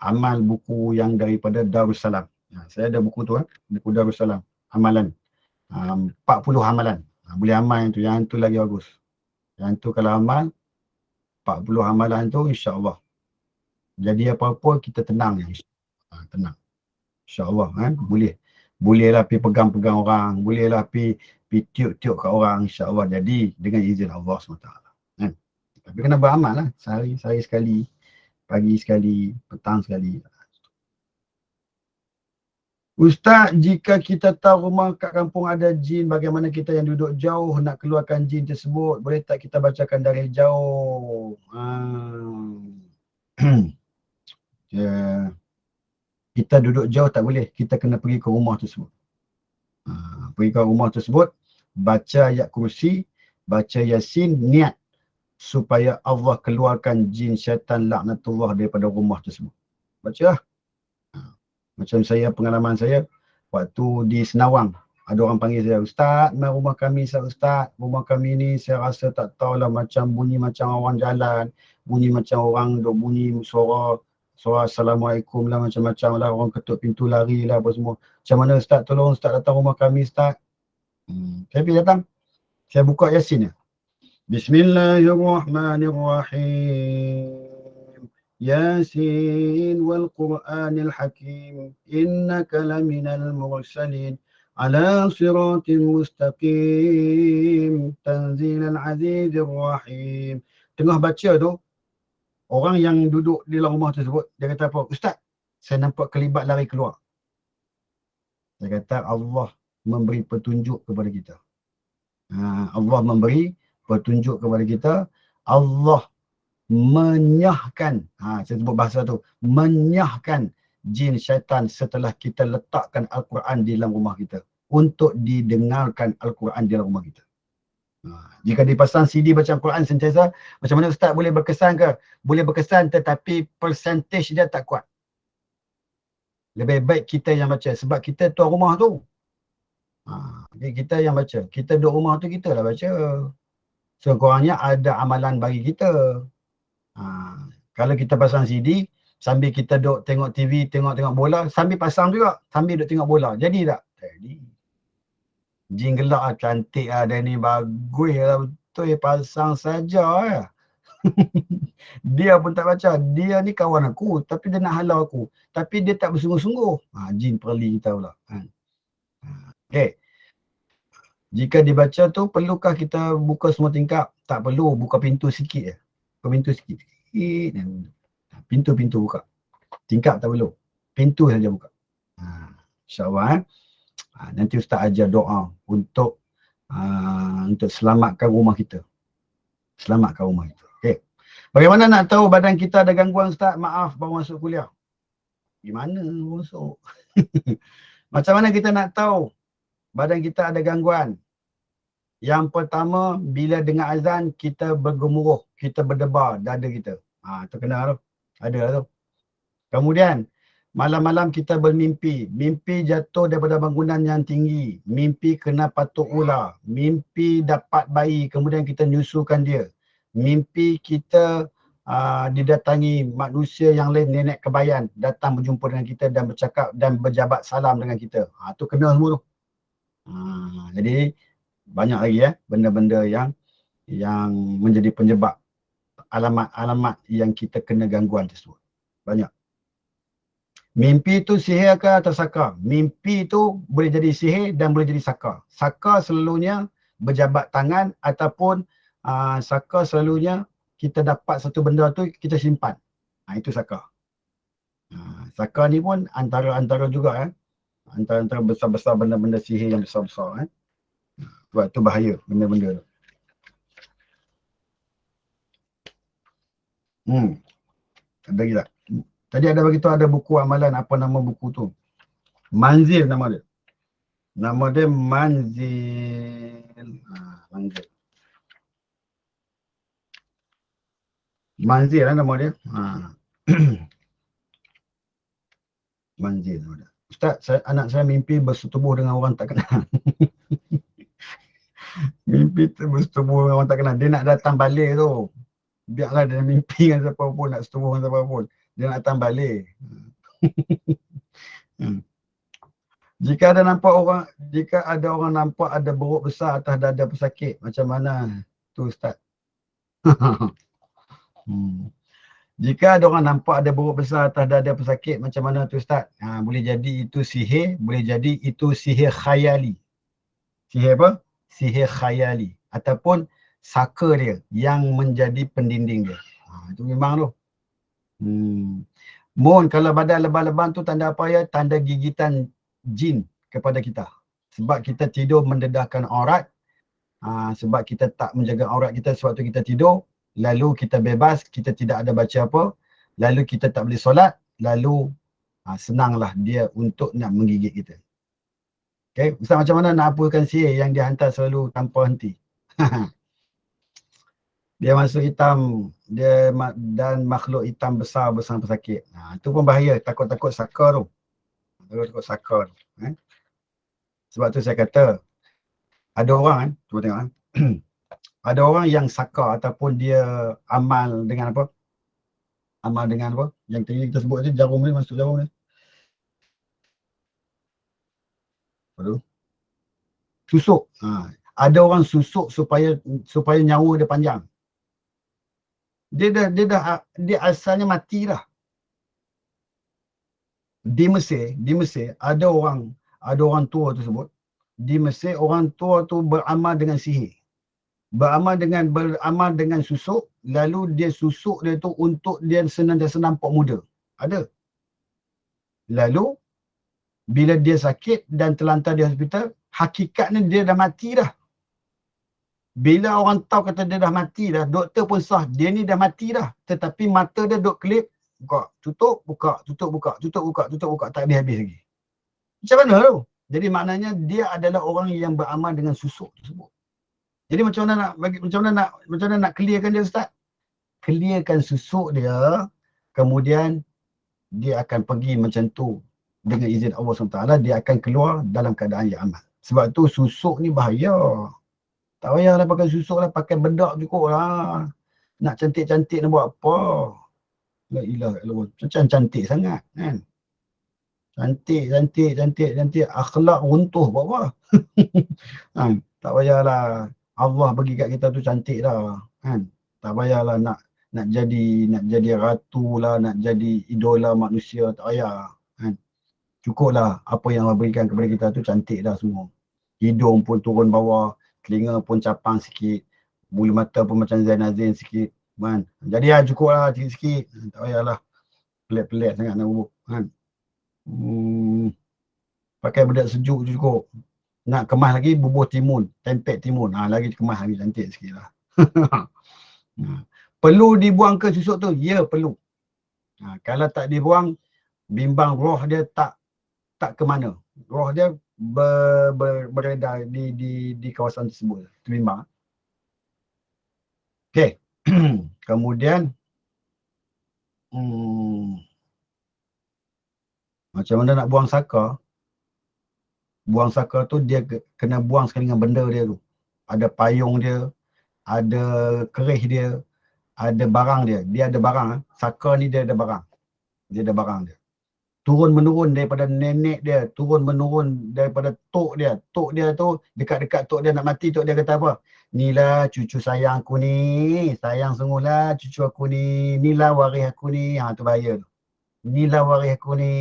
B: amal buku yang daripada Darussalam. Saya ada buku tu, buku Darussalam. Amalan. 40 amalan. Boleh amal yang tu. Yang tu lagi bagus. Yang tu kalau amal, 40 amalan tu insya-Allah. Jadi apa-apa kita tenang. Tenang. InsyaAllah bolehlah pergi pegang-pegang orang, bolehlah pergi tiup-tiup kat orang, insya-Allah jadi dengan izin Allah SWT. Tapi kena beramal lah, sehari sekali, pagi sekali, petang sekali. Ustaz, jika kita tahu rumah kat kampung ada jin, bagaimana kita yang duduk jauh nak keluarkan jin tersebut? Boleh tak kita bacakan dari jauh? Kita duduk jauh tak boleh, kita kena pergi ke rumah tersebut. Pergi ke rumah tersebut, baca ayat kursi, baca yasin, niat supaya Allah keluarkan jin syaitan laknatullah daripada rumah tersebut. Baca lah. Macam saya, pengalaman saya, waktu di Senawang, ada orang panggil saya, Ustaz, mai rumah kami, Ustaz, rumah kami ni saya rasa tak tahulah, macam bunyi macam orang jalan, bunyi macam orang duk bunyi suara Assalamualaikum lah, macam-macam lah, orang ketuk pintu lari lah, apa semua. Macam mana Ustaz, tolong Ustaz datang rumah kami, Ustaz. Saya pergi datang, saya buka yasin. Bismillahirrahmanirrahim. Yasin wal Qur'anil Hakim, innaka laminal mursalin ala siratin mustaqim, tanzilal azizir rahim. Tengah baca tu, orang yang duduk di dalam rumah tersebut, dia kata apa? Ustaz, saya nampak kelibat lari keluar. Dia kata Allah memberi petunjuk kepada kita. Allah memberi petunjuk kepada kita. Allah menyahkan, saya sebut bahasa tu, menyahkan jin syaitan setelah kita letakkan Al-Quran di dalam rumah kita, untuk didengarkan Al-Quran di dalam rumah kita. Jika dipasang CD baca Al-Quran sentiasa, macam mana Ustaz boleh berkesan ke? Boleh berkesan, tetapi persentage dia tak kuat. Lebih baik kita yang baca, sebab kita tuan rumah tu. Kita yang baca, kita duduk rumah tu, kita lah baca. Sekurangnya ada amalan bagi kita. Kalau kita pasang CD, sambil kita duduk tengok TV, tengok bola, sambil pasang juga, sambil duduk tengok bola. Jadi tak? Jadi. Jin gelak lah, cantik lah, dia ni bagus lah, betul, pasang saja lah. Dia pun tak baca, dia ni kawan aku, tapi dia nak halau aku. Tapi dia tak bersungguh-sungguh. Jin perli kita pula. Okay. Jika dibaca tu, perlukah kita buka semua tingkap? Tak perlu, buka pintu sikit je. Buka pintu sikit. Pintu-pintu buka. Tingkap tak perlu. Pintu saja buka. InsyaAllah. Nanti Ustaz ajar doa untuk selamatkan rumah kita. Selamatkan rumah kita. Okay. Bagaimana nak tahu badan kita ada gangguan, Ustaz? Maaf, baru masuk kuliah. Gimana masuk? Macam mana kita nak tahu badan kita ada gangguan? Yang pertama, bila dengar azan, kita bergemuruh, kita berdebar dada kita. Tu kena tu. Ada lah tu. Kemudian, malam-malam kita bermimpi. Mimpi jatuh daripada bangunan yang tinggi. Mimpi kena patuk ular. Mimpi dapat bayi, kemudian kita nyusukan dia. Mimpi kita didatangi manusia yang lain, nenek kebayan, datang berjumpa dengan kita dan bercakap dan berjabat salam dengan kita. Tu kena semua tu. Jadi, banyak lagi benda-benda yang menjadi penyebab alamat-alamat yang kita kena gangguan tersebut. Banyak. Mimpi tu sihir ke atau saka? Mimpi tu boleh jadi sihir dan boleh jadi saka. Saka selalunya berjabat tangan, ataupun saka selalunya kita dapat satu benda tu kita simpan. Itu saka. Saka ni pun antara juga antara besar-besar benda-benda sihir yang besar-besar. Sebab tu bahaya benda-benda tu. Ada lagi tak? Tadi ada beritahu ada buku amalan, apa nama buku tu? Manzil nama dia. Nama dia Manzil. Manzil. Manzil lah nama dia. Manzil nama dia. Ustaz, anak saya mimpi bersetubuh dengan orang tak kenal. Mimpi bersetubuh dengan orang tak kenal. Dia nak datang balik tu. Biarlah dia mimpi dengan siapa pun, nak setubuh dengan siapa pun. Dia nak datang balik. Jika ada orang nampak ada beruk besar atas dada pesakit, macam mana tu Ustaz? Jika ada orang nampak ada beruk besar atas dada pesakit, macam mana tu Ustaz? Boleh jadi itu sihir, boleh jadi itu sihir khayali. Sihir apa? Sihir khayali. Ataupun saka dia yang menjadi pendinding dia. Itu memang tu. Mohon kalau badan lebam-lebam tu tanda apa ya? Tanda gigitan jin kepada kita. Sebab kita tidur mendedahkan aurat. Sebab kita tak menjaga aurat kita sewaktu kita tidur. Lalu kita bebas, kita tidak ada baca apa. Lalu kita tak boleh solat. Lalu senanglah dia untuk nak menggigit kita. Okay, Ustaz, macam mana nak hapuskan sihir yang dihantar selalu tanpa henti? Dia masuk hitam, dan makhluk hitam besar bersama pesakit. Itu pun bahaya, takut-takut saka tu. Takut-takut saka tu. Sebab tu saya kata, ada orang kan, cuba tengok kan. Ada orang yang saka ataupun dia amal dengan apa? Amal dengan apa? Yang tadi kita sebut tu, jarum ni, masuk jarum ni. Aduh. Susuk. Ada orang susuk supaya nyawa dia panjang. Dia asalnya mati dah. Di Mesir ada orang tua tersebut. Di Mesir orang tua tu beramal dengan sihir. Beramal dengan susuk, lalu dia susuk dia tu untuk dia senantiasa nampak muda. Ada. Lalu bila dia sakit dan terlantar di hospital, hakikatnya dia dah mati dah. Bila orang tahu kata dia dah mati dah, doktor pun sah, dia ni dah mati dah. Tetapi mata dia duk kelip, buka, tutup, buka, tutup, buka, tutup, buka, tutup, buka, tak habis-habis lagi. Macam mana tu? Jadi maknanya dia adalah orang yang beramal dengan susuk tersebut. Jadi macam mana nak clearkan dia, Ustaz? Clearkan susuk dia, kemudian dia akan pergi macam tu dengan izin Allah SWT, dia akan keluar dalam keadaan yang aman. Sebab tu susuk ni bahaya. Tak payahlah pakai susuk lah, pakai bedak cukup lah. Nak cantik-cantik nak buat apa? La ilaha illallah. Macam cantik sangat kan? Cantik. Akhlak runtuh buat apa? Tak payahlah. Allah bagi kat kita tu cantik dah. Kan? Tak payahlah nak jadi ratu lah, nak jadi idola manusia. Tak payah. Kan? Cukuplah apa yang Allah berikan kepada kita tu cantik dah semua. Hidung pun turun bawah, telinga pun capang sikit, bulu mata pun macam Zain Azin sikit, kan? Jadi cukuplah sikit-sikit. Tak payahlah pelik-pelik sangat nak bubuh, kan? Pakai bedak sejuk cukup. Nak kemas lagi bubuh timun, tempek timun. Lagi kemas lagi cantik sikit lah. Perlu dibuang ke susuk tu? Ya, perlu. Kalau tak dibuang, bimbang roh dia tak ke mana. Roh dia beredar di kawasan tersebut. Itu bimbang. Okey. Kemudian macam mana nak buang saka? Buang saka tu dia kena buang sekali dengan benda dia tu. Ada payung dia, ada kerih dia, ada barang dia. Dia ada barang. Saka ni dia ada barang. Dia ada barang dia. Turun-menurun daripada nenek dia, turun-menurun daripada tok dia. Tok dia tu, dekat-dekat tok dia nak mati, tok dia kata apa? Inilah cucu sayang aku ni. Sayang sungguhlah cucu aku ni. Inilah waris aku ni. Tu bahaya tu. Inilah waris aku ni.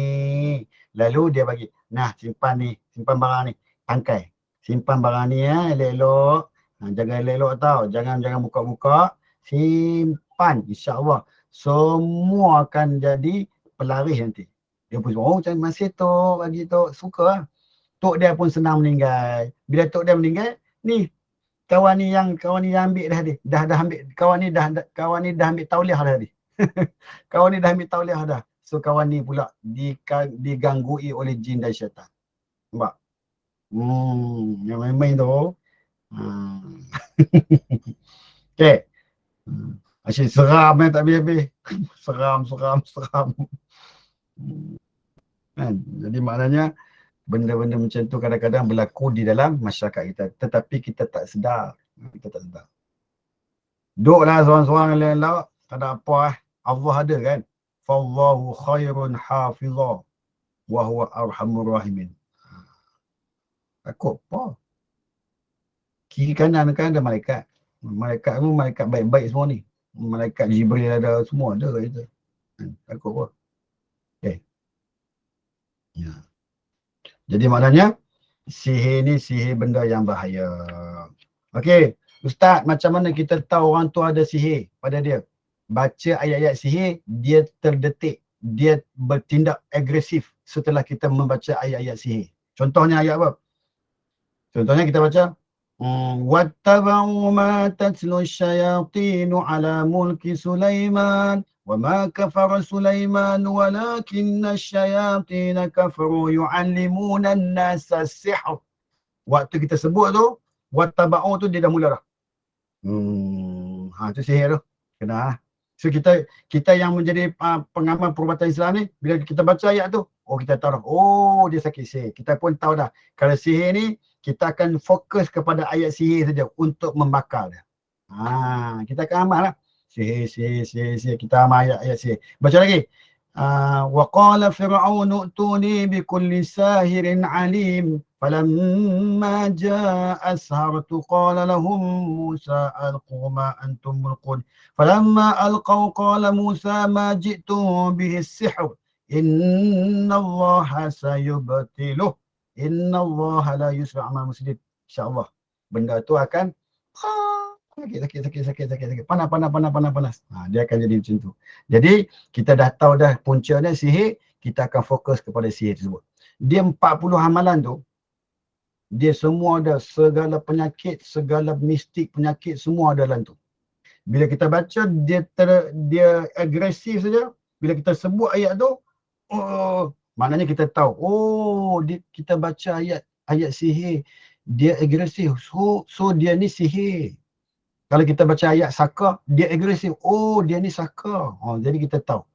B: Lalu dia bagi. Nah, simpan ni. Simpan barang ni. Tangkai. Simpan barang ni elok-elok. Jangan elok-elok tau. Jangan buka-buka. Simpan. InsyaAllah. Semua akan jadi pelaris nanti. Dia pun macam masih tok bagi tok. Suka lah. Tok dia pun senang meninggal. Bila tok dia meninggal, ni kawan ni yang ambil dah tadi. Dah ambil kawan ni dah ambil tauliah dah tadi. Kawan ni dah ambil tauliah dah. So kawan ni pula diganggui oleh jin dan syaitan. Nampak? Yang main-main tu. Okey. Asyik seram tak habis-habis. Seram. Kan? Jadi maknanya benda-benda macam tu kadang-kadang berlaku di dalam masyarakat kita. Tetapi kita tak sedar. Duduklah seorang-seorang elok-elok. Tak ada apa Allah ada kan. Fallahu khairun hafizah. Wa huwa arhamur rahimin. Takut apa? Kiri kanan kan ada malaikat. Malaikat pun malaikat baik-baik semua ni. Malaikat Jibril ada, semua ada kat kita. Takut apa? Okay. Ya. Jadi maknanya sihir ni sihir benda yang bahaya. Okey, Ustaz, macam mana kita tahu orang tu ada sihir pada dia? Baca ayat-ayat sihir, dia terdetik, dia bertindak agresif setelah kita membaca ayat-ayat sihir. Contohnya ayat apa? Contohnya kita baca واتبعوا ما تتلو الشياطين على ملك سليمان وما كفر سليمان ولكن الشياطين كفروا يعلمون الناس السحر. Waktu kita sebut tu, wattaba'u tu dia dah mula dah. Tu sihir tu. Kena lah. So kita yang menjadi pengamal perubatan Islam ni, bila kita baca ayat tu, kita tahu dah, dia sakit sihir. Kita pun tahu dah, kalau sihir ni, kita akan fokus kepada ayat sihir saja untuk membakar dia. Kita akan amal lah. Sihir. Kita amal ayat sihir. Baca lagi. وَقَالَ فِرْعَوْنُ ائْتُونِي بِكُلِّ سَاحِرٍ عَلِيمٍ فَلَمَّا جَاءَ السَّحَرَةُ قَالَ لَهُم مُوسَى أَلْقُوا مَا أَنْتُمْ مُلْقُونَ فَلَمَّا أَلْقَوْا قَالَ مُوسَى مَا جِئْتُم بِهِ السِّحْرُ إِنَّ اللَّهَ سَيُبْطِلُهُ إِنَّ اللَّهَ لَا يُصْلِحُ عَمَلَ الْمُفْسِدِينَ. InsyaAllah benda tu akan sakit. Panas. Dia akan jadi macam tu. Jadi, kita dah tahu dah puncanya sihir, kita akan fokus kepada sihir tersebut. Dia 40 amalan tu, dia semua ada, segala penyakit, segala mistik penyakit, semua ada dalam tu. Bila kita baca, dia agresif saja. Bila kita sebut ayat tu, maknanya kita tahu, kita baca ayat sihir, dia agresif. So dia ni sihir. Kalau kita baca ayat saka, dia agresif. Dia ni saka. Jadi kita tahu.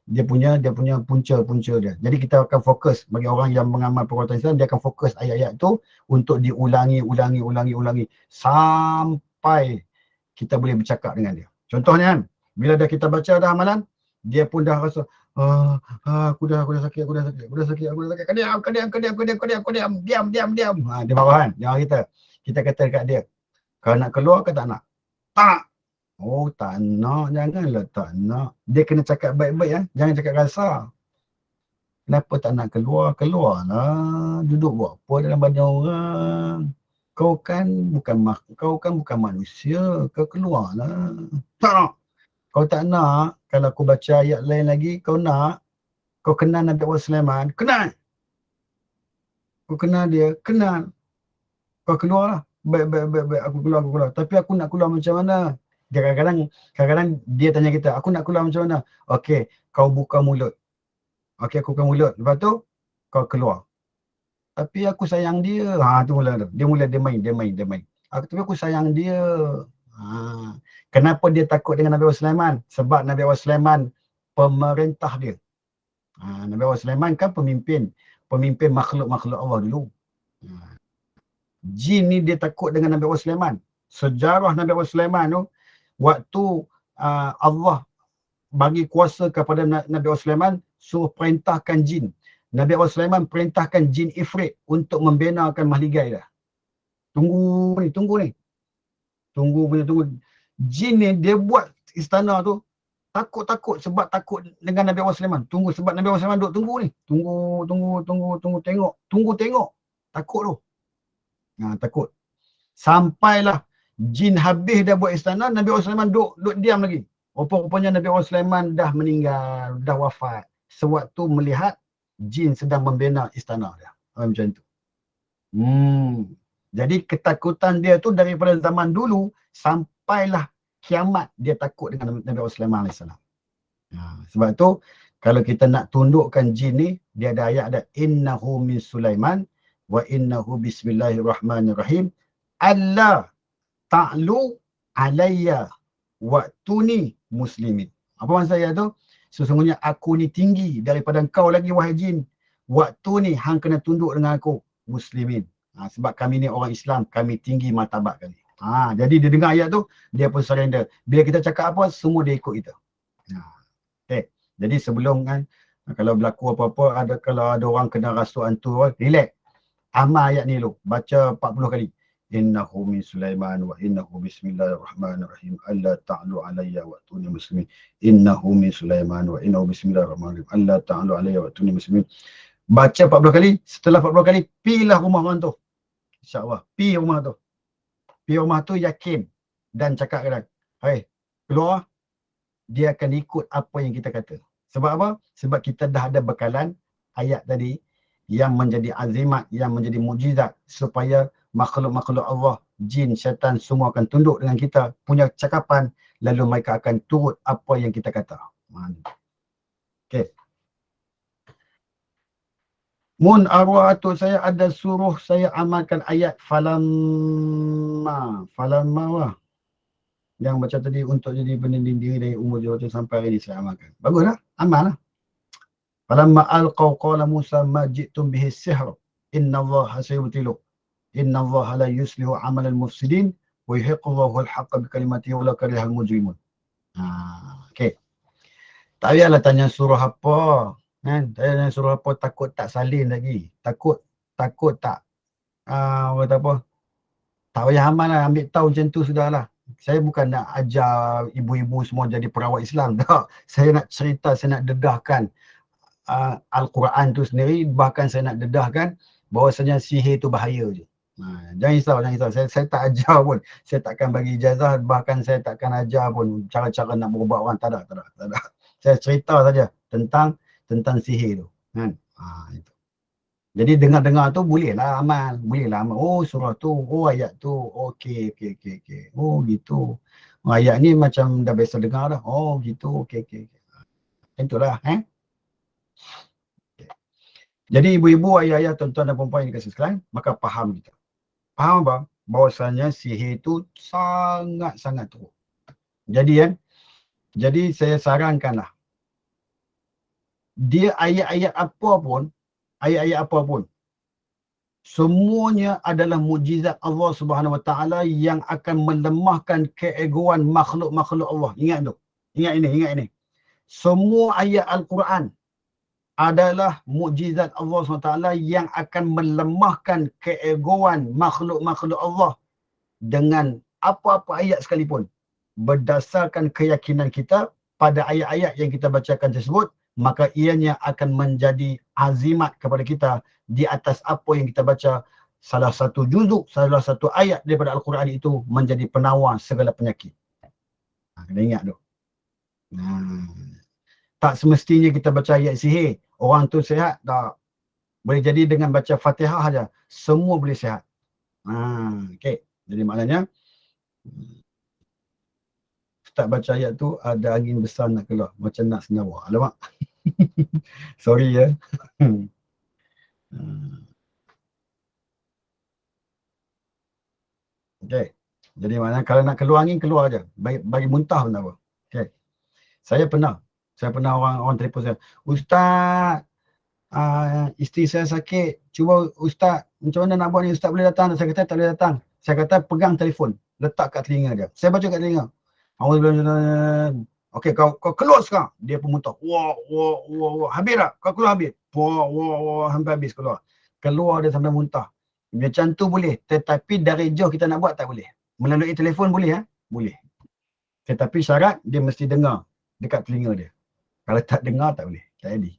B: Dia punya punca-punca dia. Jadi kita akan fokus, bagi orang yang mengamal perubatan Islam, dia akan fokus ayat-ayat tu untuk diulangi sampai kita boleh bercakap dengan dia. Contohnya kan, bila dah kita baca dah amalan, dia pun dah rasa, aku dah sakit. Kediam. Dia marah kan, kita kata dekat dia, kau nak keluar ke tak nak? Tak. Tak nak. Janganlah tak nak. Dia kena cakap baik-baik. Jangan cakap kasar. Kenapa tak nak keluar? Keluarlah. Duduk buat apa dalam badan orang? Kau kan bukan manusia. Kau keluarlah. Tak nak. Kau tak nak. Kalau aku baca ayat lain lagi, kau nak. Kau kenal Nabi Allah Sulaiman? Kenal. Kau kenal dia? Kenal. Kau keluarlah. Baik, aku keluar. Tapi aku nak keluar macam mana? Dia kadang-kadang dia tanya kita, aku nak keluar macam mana? Okey, kau buka mulut. Okey, aku buka mulut. Lepas tu, kau keluar. Tapi aku sayang dia. Tu mula tu. Dia main. Tapi aku sayang dia. Kenapa dia takut dengan Nabi Allah Sulaiman? Sebab Nabi Allah Sulaiman pemerintah dia. Nabi Allah Sulaiman kan pemimpin makhluk-makhluk Allah dulu. Jin ni dia takut dengan Nabi Allah Sulaiman. Sejarah Nabi Allah Sulaiman tu, waktu Allah bagi kuasa kepada Nabi Allah Sulaiman, suruh perintahkan jin. Nabi Allah Sulaiman perintahkan jin Ifrit untuk membenarkan mahligai dah. Tunggu ni. Jin ni dia buat istana tu takut sebab takut dengan Nabi Allah Sulaiman. Sebab Nabi Allah Sulaiman duk tunggu ni. Tengok. Takut tu. Takut. Sampailah jin habis dah buat istana, Nabi Allah Sulaiman duk diam lagi. Rupanya Nabi Allah Sulaiman dah meninggal, dah wafat. Sewaktu melihat jin sedang membina istana dia. Macam tu. Jadi ketakutan dia tu daripada zaman dulu sampailah kiamat dia takut dengan Nabi Allah Sulaiman AS. Sebab tu kalau kita nak tundukkan jin ni, dia ada ayat ada innahu min Sulaiman wa innahu bismillahirrahmanirrahim alla ta'lu alayya wa'tuni muslimin. Apa maksud ayat tu? Sesungguhnya aku ni tinggi daripada engkau lagi wahai jin. Waktu ni hang kena tunduk dengan aku muslimin. Sebab kami ni orang Islam, kami tinggi martabat kami. Jadi dia dengar ayat tu, dia pun surrender. Bila kita cakap apa, semua dia ikut kita. Okay. Jadi sebelum kan, kalau berlaku apa-apa, kalau ada orang kena rasuk hantu, relax. Amal ayat ni dulu. Baca 40 kali. Innahu min Sulaiman wa innahu bismillahirrahmanirrahim. Alla ta'lu alayya wa'tuni muslimin. Innahu min Sulaiman wa innahu bismillahirrahmanirrahim. Alla ta'lu alayya wa'tuni muslimin. Baca 40 kali. Setelah 40 kali, pilah rumah orang tu. InsyaAllah. Pi rumah tu. Pi rumah tu yakin. Dan cakap kadang, hai, keluar. Dia akan ikut apa yang kita kata. Sebab apa? Sebab kita dah ada bekalan ayat tadi yang menjadi azimat, yang menjadi mukjizat supaya makhluk-makhluk Allah, jin, syaitan semua akan tunduk dengan kita punya cakapan, lalu mereka akan turut apa yang kita kata. Okey. Mun arwah atuk saya ada suruh saya amalkan ayat falamma lah. Yang baca tadi untuk jadi peninding diri dari umur 2 tahun sampai hari ini saya amalkan. Baguslah, amal lah. Falamma alqaw qala Musa ma ji'tum bihi sihr innallaha sayubtilu innallaha la yuslihu amalal mufsidin wa yuhiqqullahu al-haqqa bi kalimatihi wa la karihal mujrimun. Okey. Tak payahlah tanya surah apa, kan? Tanya surah apa takut tak salin lagi. Takut tak kata apa? Tak payah amal lah, ambil tahu macam tu sudahlah. Saya bukan nak ajar ibu-ibu semua jadi perawat Islam. Tak. Saya nak cerita, saya nak dedahkan Al-Quran tu sendiri. Bahkan saya nak dedahkan bahawasanya sihir tu bahaya je. Jangan risau. Saya tak ajar pun. Saya takkan bagi ijazah. Bahkan saya takkan ajar pun cara-cara nak berubat orang. Tak ada. Saya cerita saja tentang sihir tu. Kan? Itu. Jadi dengar-dengar tu bolehlah amal. Oh surah tu, oh ayat tu, okey. Oh gitu. Ayat ni macam dah biasa dengar dah. Oh gitu, okey. Itulah. Jadi ibu-ibu, ayah-ayah, tuan-tuan dan puan-puan yang dikasihi sekalian, maka faham kita. Faham apa? Bahawasanya sihir itu sangat-sangat teruk. Jadi saya sarankanlah, dia ayat-ayat apa pun, semuanya adalah mukjizat Allah Subhanahu Wa Taala yang akan melemahkan keegoan makhluk-makhluk Allah. Ingat tu. Ingat ini. Semua ayat Al-Quran adalah mukjizat Allah SWT yang akan melemahkan keegoan makhluk-makhluk Allah dengan apa-apa ayat sekalipun. Berdasarkan keyakinan kita pada ayat-ayat yang kita bacakan tersebut, maka ianya akan menjadi azimat kepada kita di atas apa yang kita baca. Salah satu juzuk, salah satu ayat daripada Al-Quran itu menjadi penawar segala penyakit. Kena ingat tu. Tak semestinya kita baca ayat sihir orang tu sihat, tak. Boleh jadi dengan baca Fatihah saja semua boleh sihat. Okey. Jadi maknanya Ustaz baca ayat tu ada angin besar nak keluar macam nak senyawa. Alamak. Sorry ya. Okey. Jadi maknanya kalau nak keluar angin keluar aja. Bagi muntah pun tak apa. Okey. Saya pernah orang telefon saya, Ustaz, isteri saya sakit, cuba Ustaz, macam mana nak buat ni, Ustaz boleh datang? Saya kata tak boleh datang. Saya kata pegang telefon, letak kat telinga dia. Saya baca kat telinga. Awak bilang, okey kau keluar sekarang. Dia pun muntah. Wah, habis tak? Kau keluar habis. Wah, hampir habis keluar. Keluar dia sampai muntah. Macam tu boleh, tetapi dari jauh kita nak buat tak boleh. Melalui telefon boleh boleh. Tetapi syarat dia mesti dengar dekat telinga dia. Kalau tak dengar tak boleh. Tak jadi.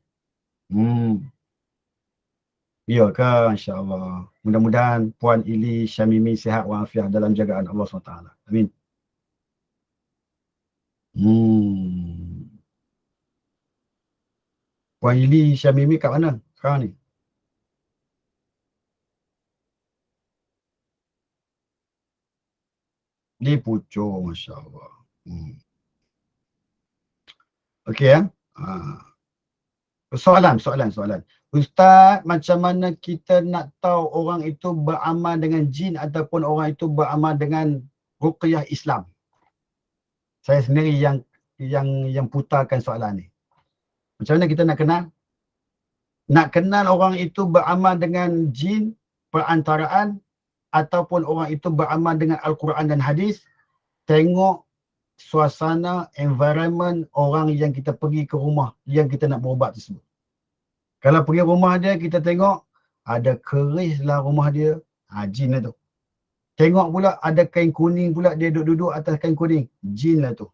B: Ya ke? InsyaAllah. Mudah-mudahan Puan Ili Syamimi sihat walafiat dalam jagaan Allah SWT. Amin. Puan Ili Syamimi kat mana sekarang ni? Di Pucuk, Masya Allah. Okey ya. Soalan. Ustaz, macam mana kita nak tahu orang itu beramal dengan jin ataupun orang itu beramal dengan ruqyah Islam? Saya sendiri yang putarkan soalan ni. Macam mana kita nak kenal? Nak kenal orang itu beramal dengan jin, perantaraan, ataupun orang itu beramal dengan Al-Quran dan hadis, tengok suasana, environment orang yang kita pergi ke rumah yang kita nak berubat tersebut. Kalau pergi rumah dia, kita tengok ada keris lah rumah dia, jin lah tu. Tengok pula ada kain kuning pula, dia duduk atas kain kuning, jin lah tu.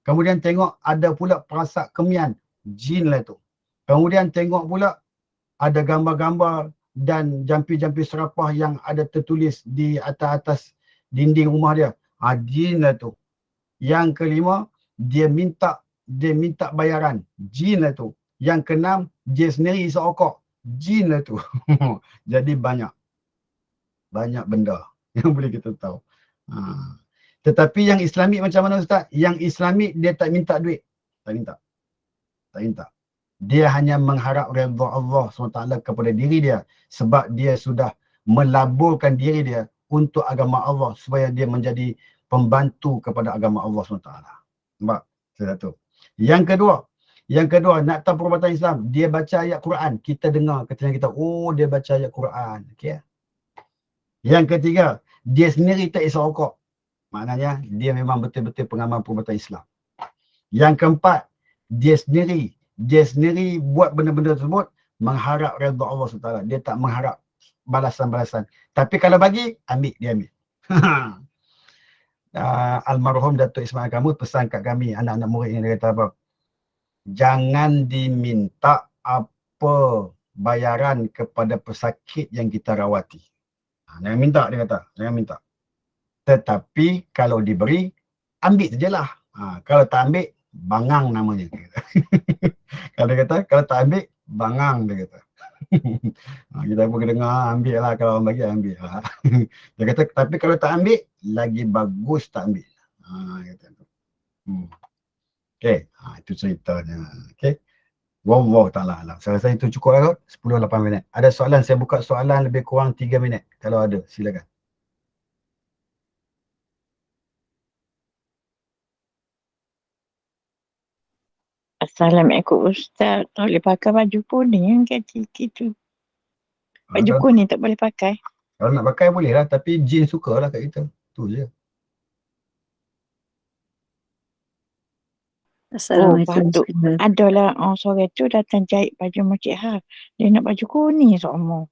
B: Kemudian tengok ada pula perasak kemian, jin lah tu. Kemudian tengok pula ada gambar-gambar dan jampi-jampi serapah yang ada tertulis di atas dinding rumah dia, jin lah tu. Yang kelima, dia minta bayaran, jin lah tu. Yang keenam, dia sendiri seokok, jin lah tu. Jadi banyak. banyak benda yang boleh kita tahu. Tetapi yang Islamik macam mana Ustaz? Yang Islamik dia tak minta duit. Tak minta. Tak minta. Dia hanya mengharap redha Allah SWT kepada diri dia sebab dia sudah melaburkan diri dia untuk agama Allah supaya dia menjadi pembantu kepada agama Allah SWT. Nampak? Satu. Yang kedua, nak tahu perubatan Islam, dia baca ayat Quran. Kita dengar ketika kita, oh dia baca ayat Quran. Okay. Yang ketiga, dia sendiri tak isap rokok. Maknanya, dia memang betul-betul pengamal perubatan Islam. Yang keempat, dia sendiri buat benda-benda tersebut mengharap redha Allah SWT. Dia tak mengharap balasan-balasan. Tapi kalau bagi, dia ambil. Almarhum Datuk Ismail Kamus pesan kat kami, anak-anak murid yang dia kata apa? Jangan diminta apa bayaran kepada pesakit yang kita rawati. Jangan minta, dia kata. Jangan minta. Tetapi kalau diberi, ambil sajalah. Kalau tak ambil, bangang namanya. Kalau dia kata, kalau tak ambil, bangang dia kata. Kita pun kena dengar, ambil lah. Kalau orang bagi, ambil lah. Dia kata, tapi kalau tak ambil, lagi bagus tak ambil. Dia kata. Okay, itu ceritanya. Okay. Wallahu ta'ala alam. Saya rasa itu cukup lah kot. 10-8 minit. Ada soalan, saya buka soalan lebih kurang 3 minit. Kalau ada, silakan.
C: Assalamualaikum Ustaz. Tak boleh pakai baju kuning kan gitu. Baju kuning tak boleh pakai.
B: Kalau nak pakai boleh lah. Tapi jin suka lah kat kita. Tu je.
C: Assalamualaikum. Adalah sore tu datang jahit baju Makcik Har. Dia nak baju kuning semua.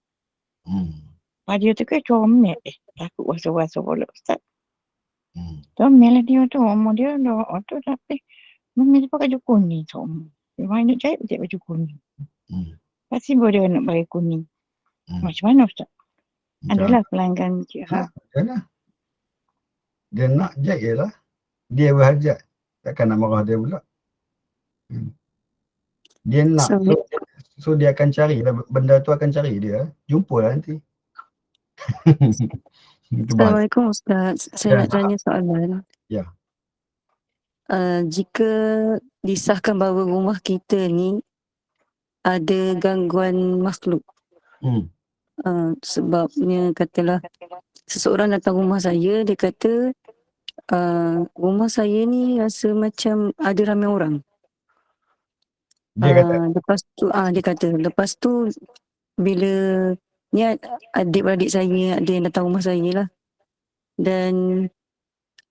C: Baju tu kan comel. Takut wasa-wasa pula Ustaz. Comel lah dia tu. Dia dah tu tapi Mami dia pakai baju kuning semua. Dia main nak jahit baju kuning. Pasti boleh dia nak bagi kuning. Macam mana Ustaz? Adalah pelanggan Cik Har.
B: Dia nak jahit lah. Dia berhajat. Takkan nak marah dia pula. Dia nak. So dia akan cari. Benda tu akan cari dia. Jumpa lah nanti.
D: Assalamualaikum Ustaz. Saya nak tanya soalan.
B: Ya.
D: Jika disahkan bahawa rumah kita ni ada gangguan makhluk. Sebabnya katalah seseorang datang rumah saya, dia kata rumah saya ni rasa macam ada ramai orang.
B: Dia kata?
D: Lepas tu bila ni adik-beradik saya ada yang datang rumah saya lah. Dan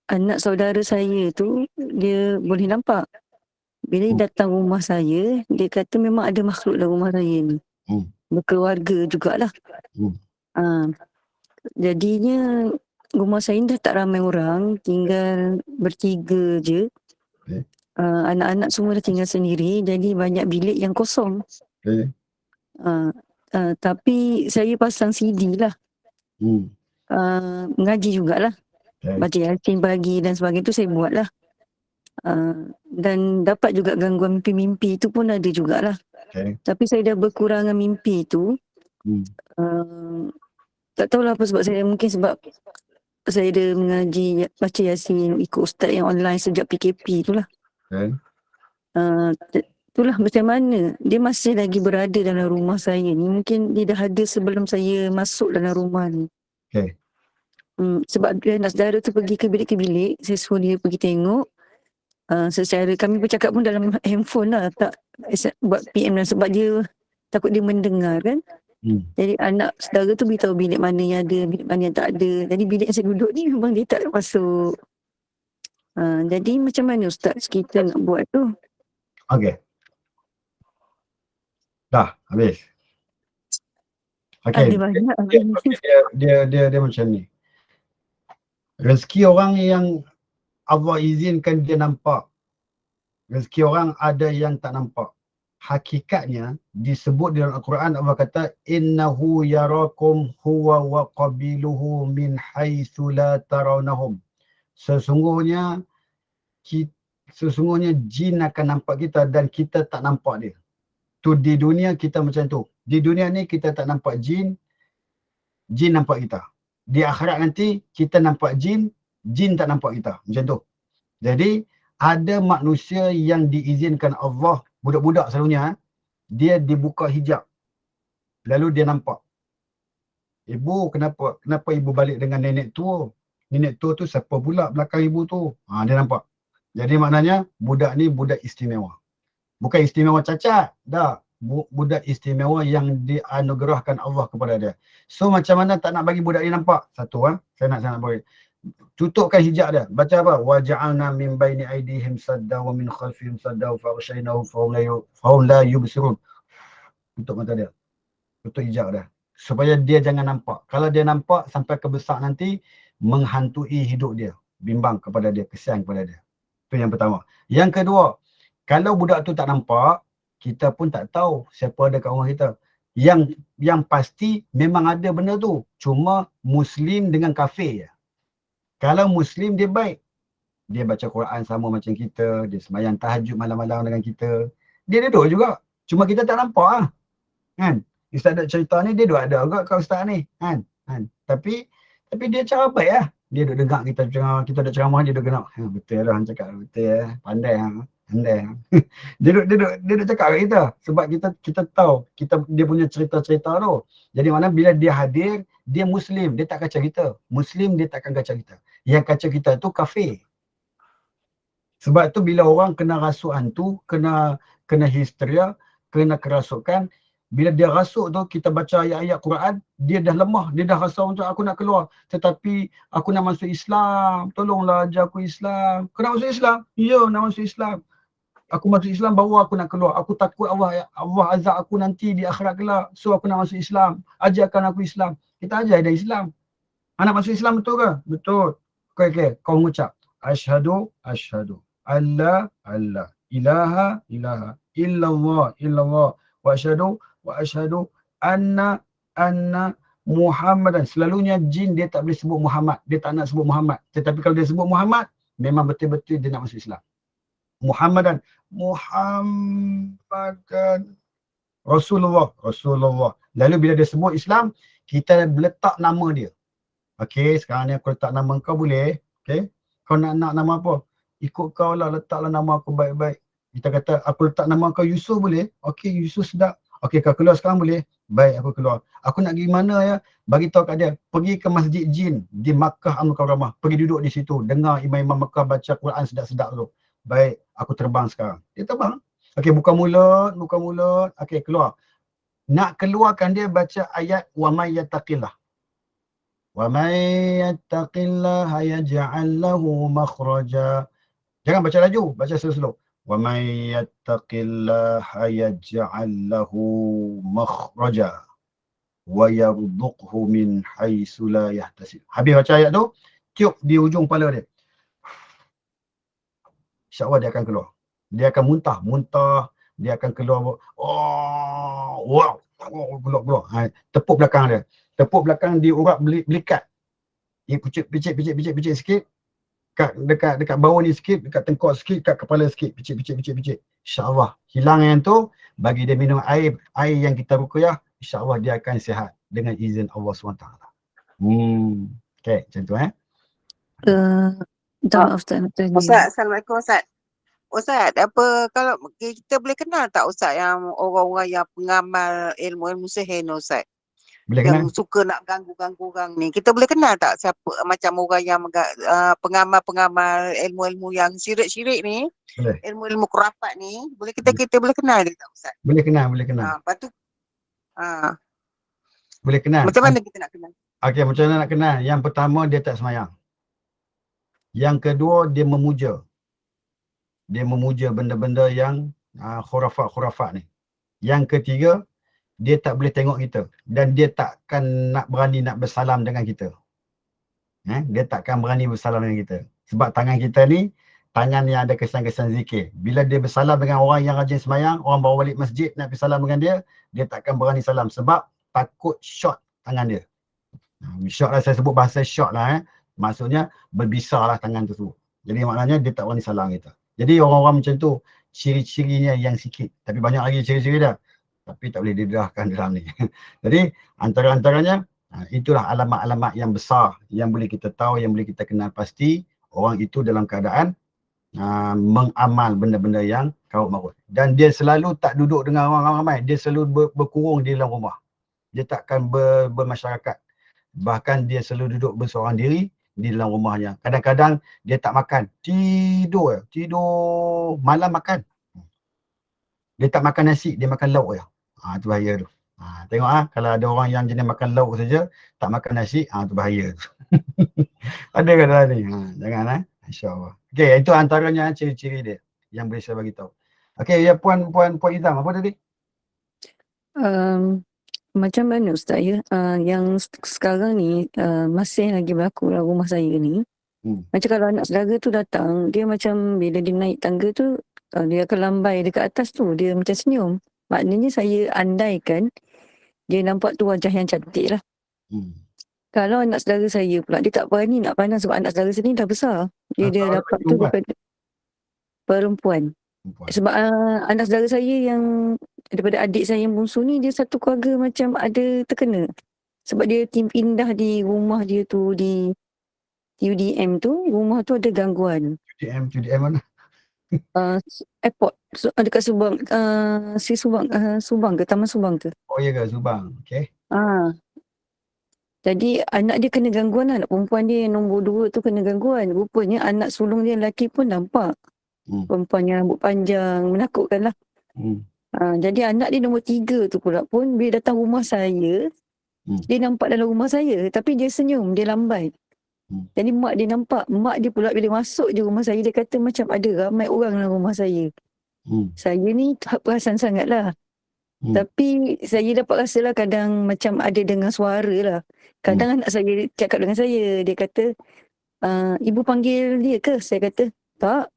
D: anak saudara saya tu dia boleh nampak. Bila dia datang rumah saya, dia kata memang ada makhluk dalam rumah saya ni. Berkeluarga jugalah. Jadinya rumah saya ni dah tak ramai orang, tinggal bertiga je. Anak-anak semua dah tinggal sendiri, jadi banyak bilik yang kosong. Tapi saya pasang CD lah. Mengaji jugalah. Baca Yasin pagi dan sebagainya tu saya buat lah. Dan dapat juga gangguan mimpi-mimpi tu pun ada jugalah. Tapi saya dah berkurangan mimpi tu. Tak tahulah apa sebab saya, mungkin sebab saya dah mengaji baca Yasin ikut ustaz yang online sejak PKP tu lah. Itulah macam mana dia masih lagi berada dalam rumah saya ni. Mungkin dia dah ada sebelum saya masuk dalam rumah ni. Sebab dia nak saudara tu pergi ke bilik, saya suruh dia pergi tengok. Secara kami bercakap pun dalam handphone lah, tak buat PM lah sebab dia takut dia mendengar kan. Jadi anak saudara tu beritahu bilik mana yang ada, bilik mana yang tak ada. Jadi bilik yang saya duduk ni memang dia tak masuk. Jadi macam mana Ustaz kita nak buat tu?
B: Okey. Dah habis. Okey. Dia macam ni. Rezeki orang yang Allah izinkan dia nampak. Rezeki orang ada yang tak nampak. Hakikatnya disebut di dalam Al-Quran, Allah kata innahu yarakum huwa wa qabiluhu min haitsu la tarawnahum. Sesungguhnya jin akan nampak kita dan kita tak nampak dia. Tu di dunia kita macam tu. Di dunia ni kita tak nampak jin, jin nampak kita. di akhirat nanti kita nampak jin, jin tak nampak kita. Macam tu. Jadi ada manusia yang diizinkan Allah, budak-budak selalunya, dia dibuka hijab. Lalu dia nampak. Ibu, kenapa ibu balik dengan nenek tua? Nenek tua tu siapa pula belakang ibu tu? Dia nampak. Jadi maknanya budak ni budak istimewa. Bukan istimewa cacat. Tak. Budak istimewa yang dianugerahkan Allah kepada dia. So macam mana tak nak bagi budak ni nampak? Satu, saya nak bagi. Tutupkan hijab dia. Baca apa? Waja'alna min baini aidihim sadda wa min khalfihim sadda fa aghshaynahum fahum la yubsirun. Tutup mata dia. Tutup hijab dia. Supaya dia jangan nampak. Kalau dia nampak sampai ke besar nanti, menghantui hidup dia. Bimbang kepada dia, kesian kepada dia. Itu yang pertama. Yang kedua, kalau budak tu tak nampak, kita pun tak tahu siapa ada kat rumah kita. Yang pasti memang ada benda tu. Cuma Muslim dengan kafir je. Kalau Muslim dia baik. Dia baca Quran sama macam kita. Dia sembahyang tahajud malam-malam dengan kita. Dia duduk juga. Cuma kita tak nampak kan? Ustaz ada cerita ni, dia duduk ada juga kat ustaz ni. Kan? Tapi dia cara baik lah. Dia duduk dengar kita ada ceramah, dia duduk dengar. Betul lah, cakap betul. Pandai. Dia duduk cakap kat kita. Sebab kita tahu, dia punya cerita-cerita tu. Jadi mana bila dia hadir, dia Muslim. Dia tak kacau kita. Muslim, dia takkan kacau kita. Yang kacau kita tu kafir. Sebab tu bila orang kena rasukan tu, kena histeria, kena kerasukan, bila dia rasuk tu, kita baca ayat-ayat Quran, dia dah lemah, dia dah rasa macam aku nak keluar. Tetapi aku nak masuk Islam, tolonglah ajar aku Islam. Kau nak masuk Islam? Ya, nak masuk Islam. Aku masuk Islam baru aku nak keluar. Aku takut Allah azab aku nanti di akhirat kelak. So aku nak masuk Islam. Ajarkan aku Islam. Kita ajar dia Islam. Nak masuk Islam betul ke? Betul. Okay. Kau mengucap. Asyhadu alla ilaha illallah wa asyhadu anna Muhammadan. Selalunya jin dia tak boleh sebut Muhammad. Dia tak nak sebut Muhammad. Tetapi kalau dia sebut Muhammad, memang betul-betul dia nak masuk Islam. Muhammadan. Rasulullah. Lalu bila dia sebut Islam, kita letak nama dia. Okey, sekarang ni aku letak nama kau boleh? Okey. Kau nak nama apa? Ikut kau lah, letaklah nama aku baik-baik. Kita kata aku letak nama kau Yusuf boleh? Okey, Yusuf sedap. Okey, kau keluar sekarang boleh? Baik, aku keluar. Aku nak pergi mana ya? Bagi tahu kat dia, pergi ke Masjid Jin di Makkah Al-Mukarramah. Pergi duduk di situ, dengar imam-imam Makkah baca Quran sedap-sedap tu. Baik, aku terbang sekarang. Dia terbang. Okey, buka mulut. Okey, keluar. Nak keluarkan dia baca ayat wa may yattaqillah. Wa may yattaqillaha yaj'al lahu makhraja. Jangan baca laju, baca slow-slow. Wa may yattaqillaha yaj'al lahu makhraja wa yarzuqhu min haitsu la yahtasib. Habis baca ayat tu, tiup di ujung kepala dia. InsyaAllah dia akan keluar. Dia akan muntah. Dia akan keluar. Keluar. Tepuk belakang dia. Tepuk belakang di urat belikat. Dia picit sikit. Dekat bawah ni sikit, dekat tengkok sikit, dekat kepala sikit. Picit. InsyaAllah. Hilang yang tu, bagi dia minum air yang kita ruqyah, InsyaAllah dia akan sihat dengan izin Allah SWT. Okay, macam tu
E: Ustaz, Assalamualaikum Ustaz. Ustaz, apa kalau kita boleh kenal tak Ustaz yang orang-orang yang pengamal ilmu sihir ni Ustaz?
B: Boleh
E: yang
B: kenal?
E: suka nak ganggu-ganggu orang ni. Kita boleh kenal tak siapa macam orang yang pengamal-pengamal ilmu-ilmu yang syirik-syirik ni?
B: Boleh.
E: Ilmu-ilmu khurafat ni, boleh kita boleh kenal dia tak Ustaz?
B: Boleh kenal.
E: Lepas tu
B: boleh kenal.
E: Macam mana kita nak kenal?
B: Okey, macam mana nak kenal? Yang pertama, dia tak semayang. Yang kedua, dia memuja. Dia memuja benda-benda yang khurafat-khurafat ni. Yang ketiga, dia tak boleh tengok kita. Dan dia takkan nak berani nak bersalam dengan kita. Dia takkan berani bersalam dengan kita. Sebab tangan kita ni, tangan yang ada kesan-kesan zikir. Bila dia bersalam dengan orang yang rajin semayang, orang bawa balik masjid nak bersalam dengan dia, dia takkan berani salam. Sebab takut shot tangan dia. Shot lah, saya sebut bahasa shot lah. Maksudnya berbisarlah tangan tersebut. Jadi maknanya dia tak berani salam kita. Jadi orang-orang macam tu, ciri-cirinya yang sikit. Tapi banyak lagi ciri-ciri dia. Tapi tak boleh didedahkan dalam ni. Jadi antara-antaranya, Itulah alamat-alamat yang besar yang boleh kita tahu, yang boleh kita kenal pasti orang itu dalam keadaan mengamal benda-benda yang karut marut. Dan dia selalu tak duduk dengan orang ramai, dia selalu berkurung di dalam rumah. Dia takkan bermasyarakat. Bahkan dia selalu duduk berseorang diri di dalam rumahnya. Kadang-kadang dia tak makan, tidur malam makan. Dia tak makan nasi, dia makan lauk je. Itu bahaya tu. Tengok kalau ada orang yang jenis makan lauk saja, tak makan nasi, tu bahaya tu. Ada ke dalam ni? Jangan InsyaAllah. Okey, itu antaranya ciri-ciri dia yang boleh saya bagi tahu. Okey, ya Puan Izam, apa tadi?
D: Macam mana Ustaz ya, yang sekarang ni masih lagi berlaku dalam rumah saya ni. Macam kalau anak saudara tu datang, dia macam bila dia naik tangga tu, dia akan lambai dekat atas tu, dia macam senyum. Maknanya saya andaikan dia nampak tu wajah yang cantik lah. Kalau anak saudara saya pula, dia tak berani nak pandang sebab anak saudara saya ni dah besar. Dia dapat tu daripada perempuan. Sebab anak saudara saya yang daripada adik saya yang bungsu ni, dia satu keluarga macam ada terkena. Sebab dia tim pindah di rumah dia tu, di UDM tu, rumah tu ada gangguan.
B: UDM mana?
D: Airport. Dekat Subang. Subang ke? Taman Subang ke?
B: Oh ya ke? Subang. Okay.
D: Jadi anak dia kena gangguan lah. Anak perempuan dia yang nombor 2 tu kena gangguan. Rupanya anak sulung dia lelaki pun nampak. Perempuan yang rambut panjang. Menakutkan lah. Jadi anak dia nombor 3 tu pula pun bila datang rumah saya, dia nampak dalam rumah saya. Tapi dia senyum, dia lambai. Jadi mak dia nampak. Mak dia pula bila masuk je rumah saya, dia kata macam ada ramai orang dalam rumah saya. Saya ni tak perasan sangat lah. Tapi saya dapat rasa lah kadang macam ada dengar suara lah. Kadang anak saya cakap dengan saya. Dia kata, ibu panggil dia ke? Saya kata, tak.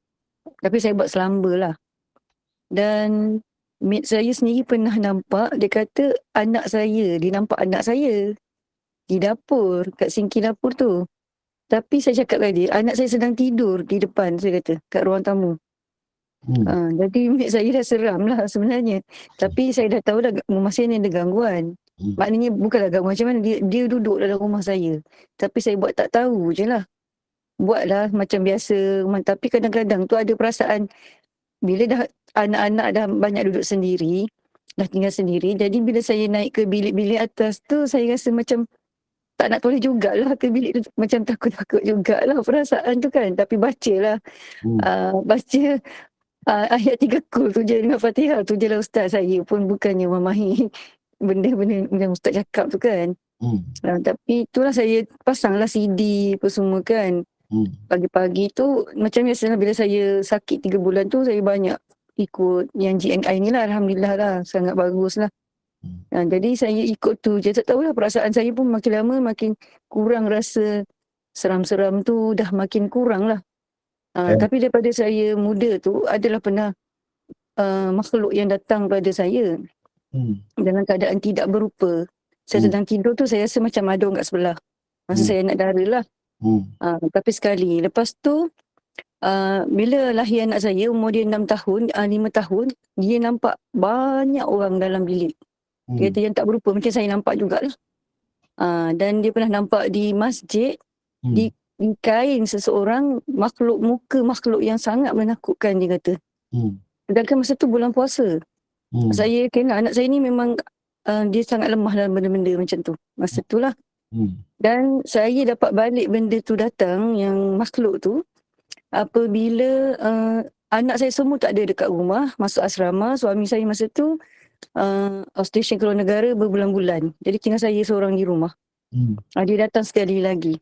D: Tapi saya buat selamba lah. Dan mate saya sendiri pernah nampak. Dia kata anak saya. Dia nampak anak saya di dapur. Kat sinki dapur tu. Tapi saya cakap kat dia, anak saya sedang tidur di depan, saya kata, kat ruang tamu. Jadi mate saya dah seram lah sebenarnya. Tapi saya dah tahu dah rumah saya ni ada gangguan. Maknanya bukanlah gangguan macam mana, dia duduk dalam rumah saya. Tapi saya buat tak tahu je lah. Buatlah macam biasa. Tapi kadang-kadang tu ada perasaan, bila dah anak-anak dah banyak duduk sendiri, dah tinggal sendiri. Jadi bila saya naik ke bilik-bilik atas tu, saya rasa macam tak nak toleh jugalah ke bilik tu. Macam takut-takut jugalah perasaan tu kan. Tapi bacalah. Baca ayat 3 kul tu je dengan Fatihah tu je lah Ustaz. Saya pun bukannya memahami benda-benda yang Ustaz cakap tu kan. Tapi itulah saya pasanglah CD apa semua kan. Pagi-pagi tu macam biasalah bila saya sakit 3 bulan tu, saya banyak ikut yang GNI ni lah. Alhamdulillah lah. Sangat bagus lah. Jadi saya ikut tu je. Tak tahulah perasaan saya pun makin lama makin kurang, rasa seram-seram tu dah makin kurang lah. Tapi daripada saya muda tu adalah pernah makhluk yang datang pada saya dalam keadaan tidak berupa. Saya sedang tidur tu saya rasa macam ada orang kat sebelah. Masa saya nak dara lah. Tapi sekali. Lepas tu bila lahir anak saya, umur dia 6 tahun, 5 tahun, dia nampak banyak orang dalam bilik. Dia kata yang tak berupa, macam saya nampak jugalah. Dan dia pernah nampak di masjid, di kain seseorang, makhluk yang sangat menakutkan, dia kata. Sedangkan masa tu bulan puasa. Saya kena anak saya ni memang dia sangat lemah dalam benda-benda macam tu. Masa tu lah. Dan saya dapat balik benda tu datang, yang makhluk tu, apabila anak saya semua tak ada dekat rumah, masuk asrama. Suami saya masa tu outstation keluar negara berbulan-bulan. Jadi tinggal saya seorang di rumah. Dia datang sekali lagi.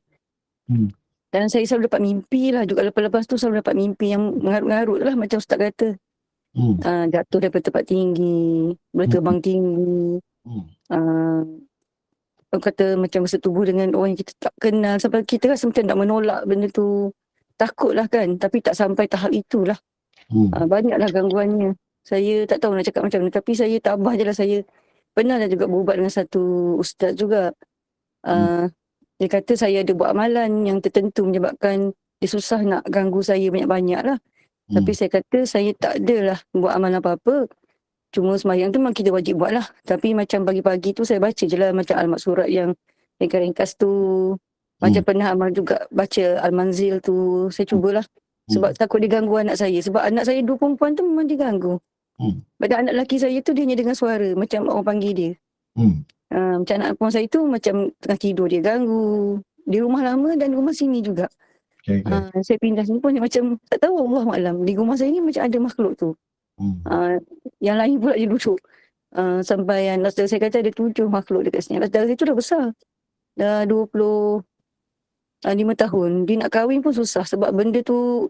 D: Dan saya selalu dapat mimpi lah juga. Lepas-lepas tu selalu dapat mimpi yang mengarut-ngarut lah, macam Ustaz kata. Jatuh daripada tempat tinggi, boleh terbang tinggi. Orang kata macam bersetubuh dengan orang yang kita tak kenal. Sampai kita rasa macam nak menolak benda tu. Takut lah kan. Tapi tak sampai tahap itulah. Banyaklah gangguannya. Saya tak tahu nak cakap macam mana. Tapi saya tabah je lah. Saya pernah dah juga berubat dengan satu ustaz juga. Dia kata saya ada buat amalan yang tertentu menyebabkan dia susah nak ganggu saya banyak-banyak lah. Tapi saya kata saya tak adalah buat amalan apa-apa. Cuma sembahyang tu memang kita wajib buat lah. Tapi macam pagi-pagi tu saya baca je lah macam alamat surat yang ringkas-ringkas tu. Macam pernah amal juga baca Al-Manzil tu. Saya cubalah. Sebab takut diganggu anak saya. Sebab anak saya 2 perempuan tu memang diganggu. Pada anak lelaki saya tu dia hanya dengar suara. Macam orang panggil dia. Macam anak perempuan saya tu macam tengah tidur dia ganggu. Di rumah lama dan rumah sini juga. Saya pindah sini pun macam tak tahu, Allahualam. Di rumah saya ni macam ada makhluk tu. Yang lain pula dia duduk. Sampai yang saudara saya kata ada 7 makhluk dekat sini. Saudara saya tu dah besar. Dah 25 tahun. Dia nak kahwin pun susah sebab benda tu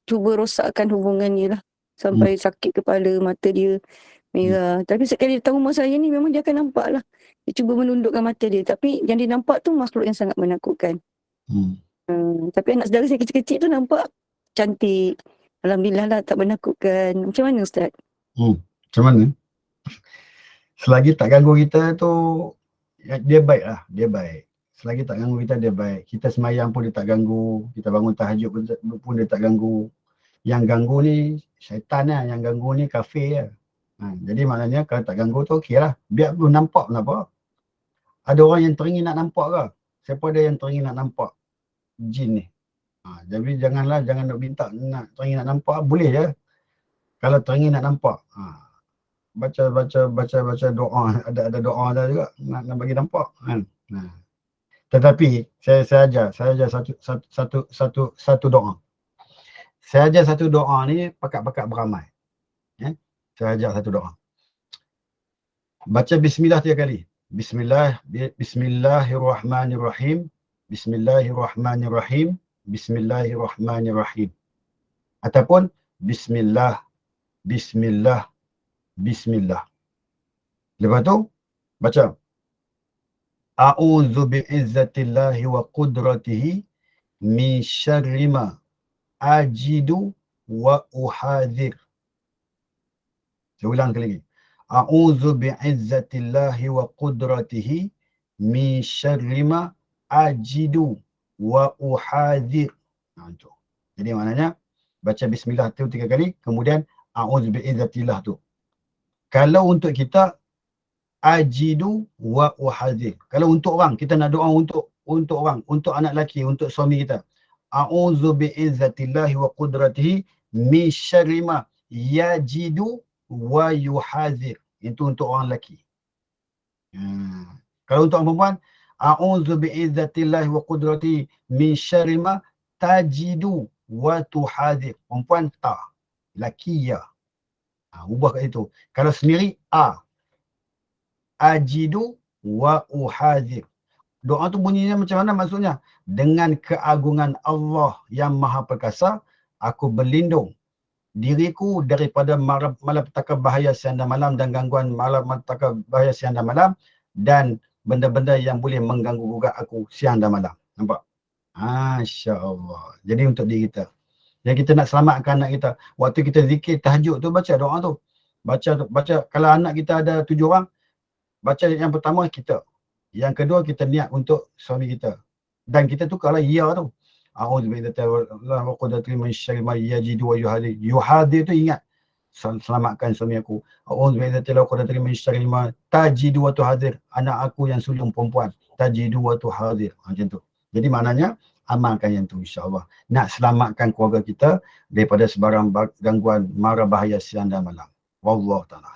D: cuba rosakkan hubungannya lah. Sampai sakit kepala, mata dia merah. Tapi sekali datang rumah saya ni memang dia akan nampak lah. Dia cuba menundukkan mata dia. Tapi yang dia nampak tu makhluk yang sangat menakutkan. Tapi anak saudara saya kecil-kecil tu nampak cantik. Alhamdulillah lah, tak menakutkan. Macam mana Ustaz?
B: Macam mana? Selagi tak ganggu kita tu, dia baik lah. Dia baik. Selagi tak ganggu kita, dia baik. Kita semayang pun dia tak ganggu. Kita bangun tahajud pun dia tak ganggu. Yang ganggu ni syaitan lah. Yang ganggu ni kafir lah. Jadi maknanya kalau tak ganggu tu okey lah. Biar belum nampak pun apa. Ada orang yang teringin nak nampak ke? Siapa ada yang teringin nak nampak jin ni? Jadi jangan nak minta nak teringin nak nampak. Boleh je. Kalau teringin nak nampak. Baca doa. Ada doa dah juga nak bagi nampak kan. Tetapi saya ajar satu doa. Saya ajar satu doa ni pakat-pakat beramai. Saya ajar satu doa. Baca bismillah 3 kali. Bismillahirrahmanirrahim. Bismillahirrahmanirrahim. Bismillahirrahmanirrahim. Ataupun bismillah. Bismillah. Bismillah. Lepas tu baca a'udzu bi'izzatillahi wa qudratihi min syarri ma ajidu wa uhadhir. Saya ulang sekali lagi. A'udzu bi'izzatillahi wa qudratihi min syarri ma ajidu wa uhadhir. Jadi maknanya baca bismillah tu 3 kali, kemudian a'udzu bi'izzatillah tu. Kalau untuk kita ajidu wa uhadhir. Kalau untuk orang, kita nak doa untuk orang, untuk anak lelaki, untuk suami kita. A'udzu bi'izzatillahi wa qudratihi min syarri ma yajidu wa yuhadhir. Itu untuk orang lelaki. Kalau untuk orang perempuan, a'udzu bi'izzatillahi wa qudratihi min syarri ma tajidu wa tuhadhir. Perempuan ta, lelaki ya. Ubah kat situ. Kalau sendiri ajidu wa uhadhir. Doa tu bunyinya macam mana maksudnya? Dengan keagungan Allah yang Maha Perkasa, aku berlindung diriku daripada malapetaka bahaya siang dan malam dan gangguan malapetaka bahaya siang dan malam dan benda-benda yang boleh mengganggu juga aku siang dan malam. Nampak? Masya-Allah. Jadi untuk diri kita. Yang kita nak selamatkan anak kita. Waktu kita zikir tahajud tu, baca doa tu. Baca. Kalau anak kita ada 7 orang, baca yang pertama kita. Yang kedua kita niat untuk suami kita. Dan kita tukarlah ya tu. A'udzu billahi wa qudratihi min syarri ma yajidu wa yuhadir. Yuhadir tu ingat. Selamatkan suami aku. A'udzu billahi wa qudratihi min syarri ma tajidu wa tuhadir. Anak aku yang sulung perempuan. Tajidu wa tuhadir. Macam tu. Jadi maknanya amalkan yang tu insya-Allah. Nak selamatkan keluarga kita daripada sebarang gangguan mara bahaya siang dan malam. Wallahu ta'ala.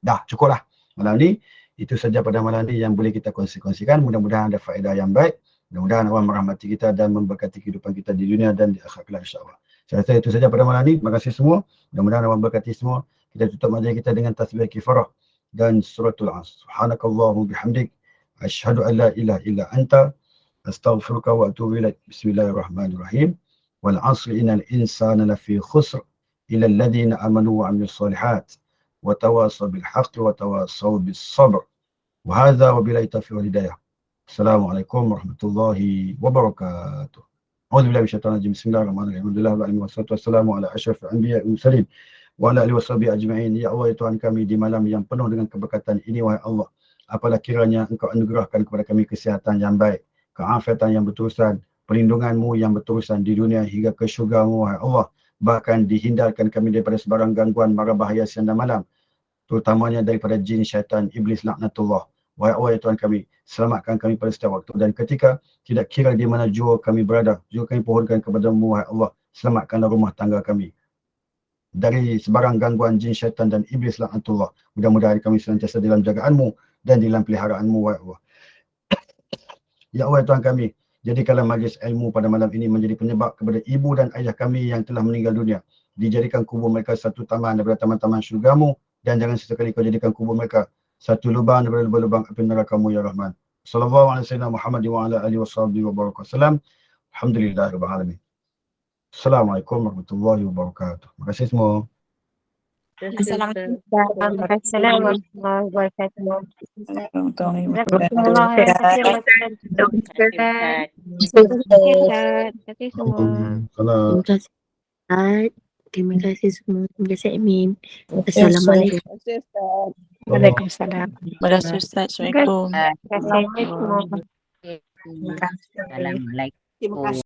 B: Dah cukuplah malam ni. Itu saja pada malam ni yang boleh kita kongsikan. Mudah-mudahan ada faedah yang baik. Mudah-mudahan Allah merahmati kita dan memberkati kehidupan kita di dunia dan di akhirat insya-Allah. Saya rasa itu saja pada malam ni. Terima kasih semua. Mudah-mudahan Allah memberkati semua. Kita tutup majlis kita dengan tasbih kifarah dan suratul Asr. Subhanakallahumma bihamdik asyhadu an la ilaha illa anta astaghfiruka wa atubu ilaik. Bismillahirrahmanirrahim. Wal 'asri innal insana lafi khusr illa alladhina amanu wa 'amilus solihat wa tawassaw bil haqqi wa tawassaw bis sabr. Wa hadza wa billahi taufiq wal hidayah. Assalamualaikum warahmatullahi wabarakatuh. A'udzubillahi minasyaitonir rajim. Bismillahirrahmanirrahim. Alhamdulillah wassalatu wassalamu ala asyrafil anbiya'i wal mursalin wa ala alihi washabihi ajma'in. Ya Allah ya Tuhan kami, di malam yang penuh dengan keberkatan ini wahai Allah, apalah kiranya Engkau anugerahkan kepada kami kesihatan yang baik, keafiatan yang berterusan, perlindungan-Mu yang berterusan di dunia hingga ke syurga-Mu wahai Allah. Bahkan dihindarkan kami daripada sebarang gangguan mara bahaya siang dan malam, terutamanya daripada jin, syaitan, iblis, laknatullah. Wahai Allah ya Tuhan kami, selamatkan kami pada setiap waktu dan ketika, tidak kira di mana jua kami berada, juga kami pohonkan kepada-Mu, wahai Allah, selamatkanlah rumah tangga kami dari sebarang gangguan jin, syaitan dan iblis laknatullah. Mudah-mudahan kami senantiasa dalam jagaan-Mu dan dalam peliharaan-Mu, wahai Allah. Ya Allah Tuhan kami, jadikanlah majlis ilmu pada malam ini menjadi penyebab kepada ibu dan ayah kami yang telah meninggal dunia. Dijadikan kubur mereka satu taman daripada taman-taman syurga-Mu, dan jangan sesekali Kau jadikan kubur mereka satu lubang daripada lubang-lubang api neraka-Mu ya Rahman. Sallallahu alaihi wasallam Muhammad wa ala alihi wa baraka wasallam. Alhamdulillahirabbil alamin. Assalamualaikum warahmatullahi wabarakatuh. Terima kasih semua.
A: Assalamualaikum warahmatullahi wabarakatuh.
C: Assalamualaikum.
B: Salam.
F: Terima kasih semua. Terima kasih admin. Assalamualaikum.
A: Waalaikumsalam.
C: Terima kasih Ustaz. Assalamualaikum.
A: Assalamualaikum.
E: Assalamualaikum.
F: Terima kasih.